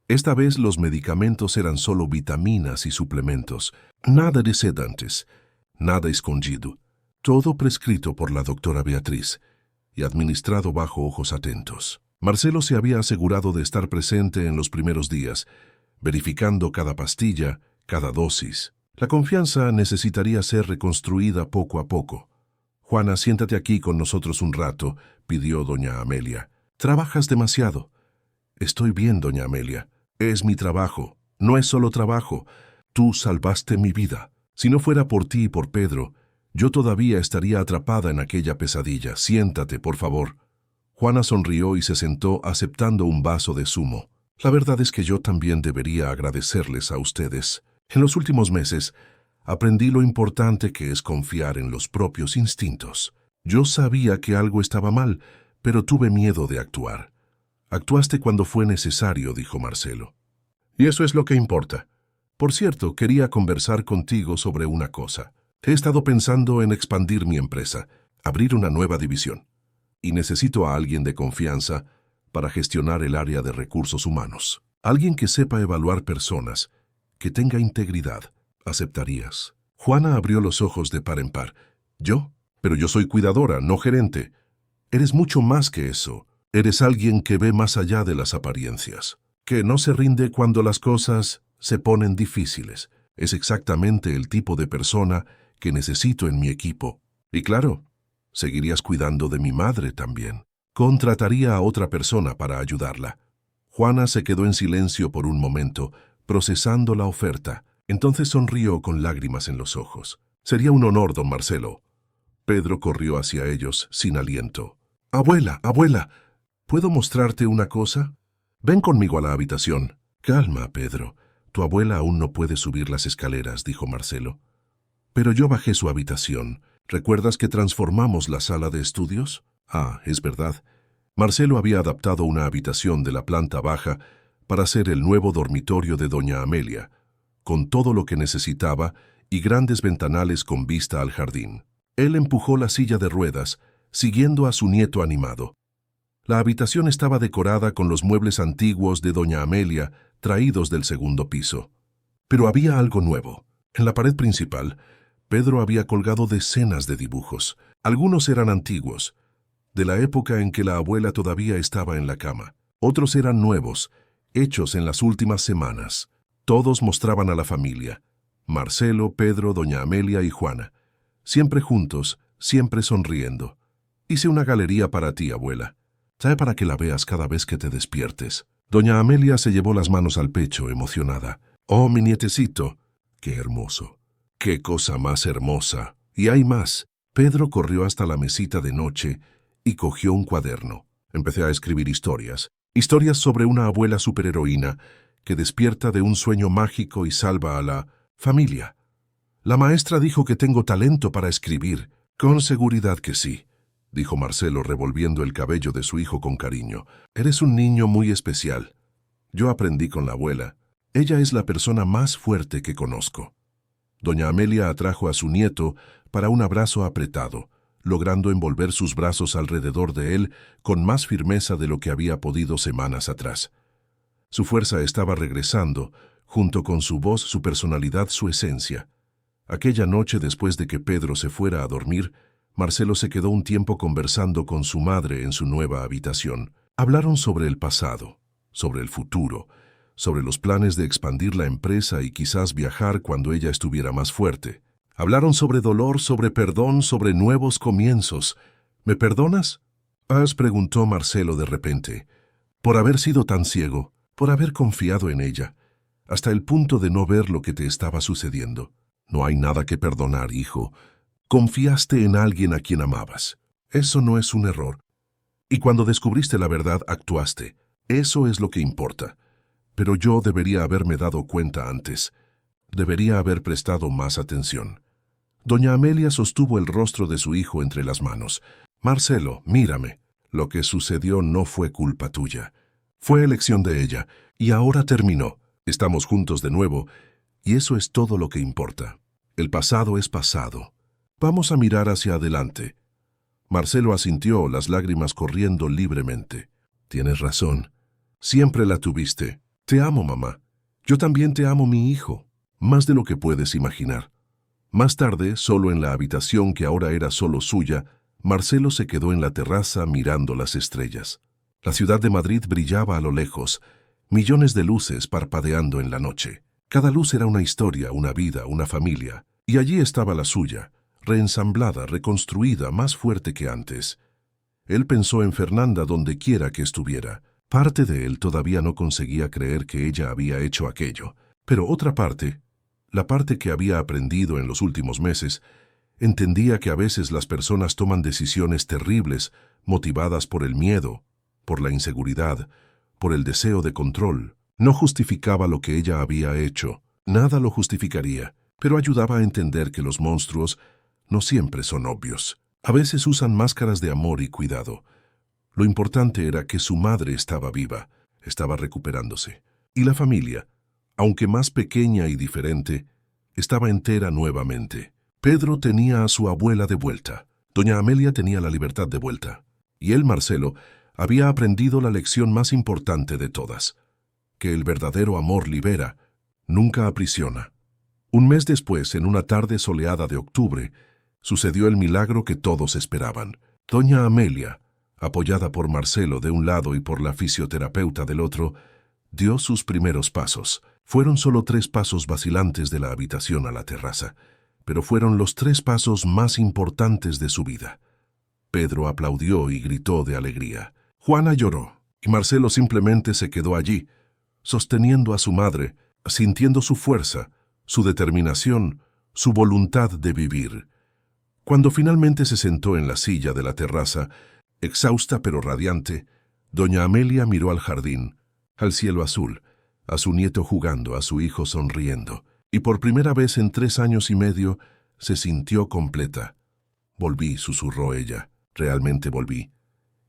Esta vez los medicamentos eran solo vitaminas y suplementos. Nada de sedantes. Nada escondido. Todo prescrito por la doctora Beatriz y administrado bajo ojos atentos. Marcelo se había asegurado de estar presente en los primeros días, verificando cada pastilla, cada dosis. La confianza necesitaría ser reconstruida poco a poco. Juana, siéntate aquí con nosotros un rato, pidió doña Amelia. Trabajas demasiado. Estoy bien, doña Amelia. Es mi trabajo. No es solo trabajo. Tú salvaste mi vida. Si no fuera por ti y por Pedro, yo todavía estaría atrapada en aquella pesadilla. Siéntate, por favor. Juana sonrió y se sentó aceptando un vaso de zumo. La verdad es que yo también debería agradecerles a ustedes. En los últimos meses, aprendí lo importante que es confiar en los propios instintos. Yo sabía que algo estaba mal, pero tuve miedo de actuar. Actuaste cuando fue necesario, dijo Marcelo. Y eso es lo que importa. Por cierto, quería conversar contigo sobre una cosa. He estado pensando en expandir mi empresa, abrir una nueva división. Y necesito a alguien de confianza para gestionar el área de recursos humanos. Alguien que sepa evaluar personas, que tenga integridad. ¿Aceptarías? Juana abrió los ojos de par en par. ¿Yo? Pero yo soy cuidadora, no gerente. Eres mucho más que eso. Eres alguien que ve más allá de las apariencias, que no se rinde cuando las cosas se ponen difíciles. Es exactamente el tipo de persona que necesito en mi equipo. Y claro, seguirías cuidando de mi madre también. Contrataría a otra persona para ayudarla. Juana se quedó en silencio por un momento, procesando la oferta. Entonces sonrió con lágrimas en los ojos. Sería un honor, don Marcelo. Pedro corrió hacia ellos sin aliento. Abuela, abuela, ¿puedo mostrarte una cosa? Ven conmigo a la habitación. Calma, Pedro. Tu abuela aún no puede subir las escaleras, dijo Marcelo. Pero yo bajé su habitación. ¿Recuerdas que transformamos la sala de estudios? Ah, es verdad. Marcelo había adaptado una habitación de la planta baja para ser el nuevo dormitorio de doña Amelia, con todo lo que necesitaba y grandes ventanales con vista al jardín. Él empujó la silla de ruedas, siguiendo a su nieto animado. La habitación estaba decorada con los muebles antiguos de doña Amelia, traídos del segundo piso. Pero había algo nuevo. En la pared principal, Pedro había colgado decenas de dibujos. Algunos eran antiguos, de la época en que la abuela todavía estaba en la cama. Otros eran nuevos, hechos en las últimas semanas. Todos mostraban a la familia: Marcelo, Pedro, doña Amelia y Juana. Siempre juntos, siempre sonriendo. Hice una galería para ti, abuela. Trae para que la veas cada vez que te despiertes. Doña Amelia se llevó las manos al pecho, emocionada. Oh, mi nietecito. Qué hermoso. Qué cosa más hermosa. Y hay más. Pedro corrió hasta la mesita de noche y cogió un cuaderno. Empecé a escribir historias. Historias sobre una abuela superheroína que despierta de un sueño mágico y salva a la familia. La maestra dijo que tengo talento para escribir. Con seguridad que sí, dijo Marcelo revolviendo el cabello de su hijo con cariño. Eres un niño muy especial. Yo aprendí con la abuela. Ella es la persona más fuerte que conozco. Doña Amelia atrajo a su nieto para un abrazo apretado, logrando envolver sus brazos alrededor de él con más firmeza de lo que había podido semanas atrás. Su fuerza estaba regresando, junto con su voz, su personalidad, su esencia. Aquella noche, después de que Pedro se fuera a dormir, Marcelo se quedó un tiempo conversando con su madre en su nueva habitación. Hablaron sobre el pasado, sobre el futuro, sobre los planes de expandir la empresa y quizás viajar cuando ella estuviera más fuerte. Hablaron sobre dolor, sobre perdón, sobre nuevos comienzos. ¿Me perdonas? Preguntó Marcelo de repente. Por haber sido tan ciego, por haber confiado en ella, hasta el punto de no ver lo que te estaba sucediendo. No hay nada que perdonar, hijo. Confiaste en alguien a quien amabas. Eso no es un error. Y cuando descubriste la verdad, actuaste. Eso es lo que importa. Pero yo debería haberme dado cuenta antes. Debería haber prestado más atención. Doña Amelia sostuvo el rostro de su hijo entre las manos. Marcelo, mírame. Lo que sucedió no fue culpa tuya. Fue elección de ella. Y ahora terminó. Estamos juntos de nuevo. Y eso es todo lo que importa. El pasado es pasado. Vamos a mirar hacia adelante. Marcelo asintió, las lágrimas corriendo libremente. Tienes razón. Siempre la tuviste. Te amo, mamá. Yo también te amo, mi hijo. Más de lo que puedes imaginar. Más tarde, solo en la habitación que ahora era solo suya, Marcelo se quedó en la terraza mirando las estrellas. La ciudad de Madrid brillaba a lo lejos, millones de luces parpadeando en la noche. Cada luz era una historia, una vida, una familia. Y allí estaba la suya, reensamblada, reconstruida, más fuerte que antes. Él pensó en Fernanda donde quiera que estuviera. Parte de él todavía no conseguía creer que ella había hecho aquello. Pero otra parte, la parte que había aprendido en los últimos meses, entendía que a veces las personas toman decisiones terribles, motivadas por el miedo, por la inseguridad, por el deseo de control. No justificaba lo que ella había hecho. Nada lo justificaría, pero ayudaba a entender que los monstruos no siempre son obvios. A veces usan máscaras de amor y cuidado. Lo importante era que su madre estaba viva, estaba recuperándose. Y la familia, aunque más pequeña y diferente, estaba entera nuevamente. Pedro tenía a su abuela de vuelta. Doña Amelia tenía la libertad de vuelta. Y él, Marcelo, había aprendido la lección más importante de todas: que el verdadero amor libera, nunca aprisiona. Un mes después, en una tarde soleada de octubre, sucedió el milagro que todos esperaban. Doña Amelia, apoyada por Marcelo de un lado y por la fisioterapeuta del otro, dio sus primeros pasos. Fueron solo 3 pasos vacilantes de la habitación a la terraza, pero fueron los 3 pasos más importantes de su vida. Pedro aplaudió y gritó de alegría. Juana lloró, y Marcelo simplemente se quedó allí, sosteniendo a su madre, sintiendo su fuerza, su determinación, su voluntad de vivir. Cuando finalmente se sentó en la silla de la terraza, exhausta pero radiante, doña Amelia miró al jardín, al cielo azul, a su nieto jugando, a su hijo sonriendo, y por primera vez en 3 años y medio se sintió completa. Volví, susurró ella, realmente volví.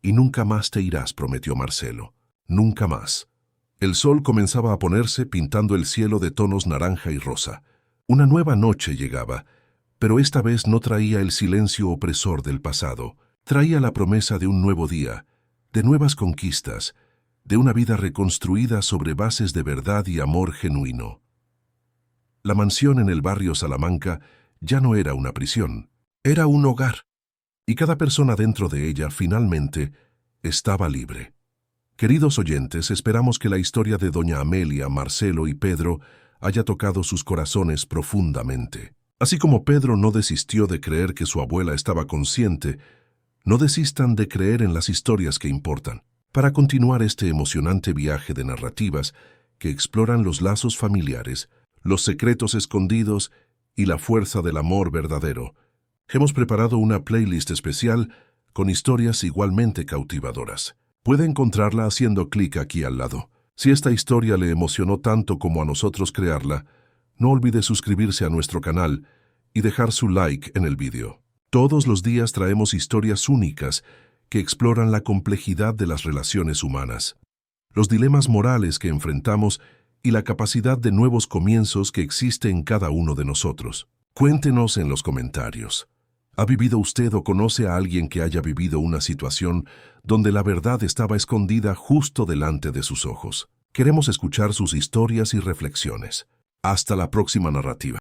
Y nunca más te irás, prometió Marcelo, nunca más. El sol comenzaba a ponerse, pintando el cielo de tonos naranja y rosa. Una nueva noche llegaba, pero esta vez no traía el silencio opresor del pasado. Traía la promesa de un nuevo día, de nuevas conquistas, de una vida reconstruida sobre bases de verdad y amor genuino. La mansión en el barrio Salamanca ya no era una prisión, era un hogar, y cada persona dentro de ella finalmente estaba libre. Queridos oyentes, esperamos que la historia de doña Amelia, Marcelo y Pedro haya tocado sus corazones profundamente. Así como Pedro no desistió de creer que su abuela estaba consciente, no desistan de creer en las historias que importan. Para continuar este emocionante viaje de narrativas que exploran los lazos familiares, los secretos escondidos y la fuerza del amor verdadero, hemos preparado una playlist especial con historias igualmente cautivadoras. Puede encontrarla haciendo clic aquí al lado. Si esta historia le emocionó tanto como a nosotros crearla, no olvide suscribirse a nuestro canal y dejar su like en el vídeo. Todos los días traemos historias únicas que exploran la complejidad de las relaciones humanas, los dilemas morales que enfrentamos y la capacidad de nuevos comienzos que existe en cada uno de nosotros. Cuéntenos en los comentarios. ¿Ha vivido usted o conoce a alguien que haya vivido una situación donde la verdad estaba escondida justo delante de sus ojos? Queremos escuchar sus historias y reflexiones. Hasta la próxima narrativa.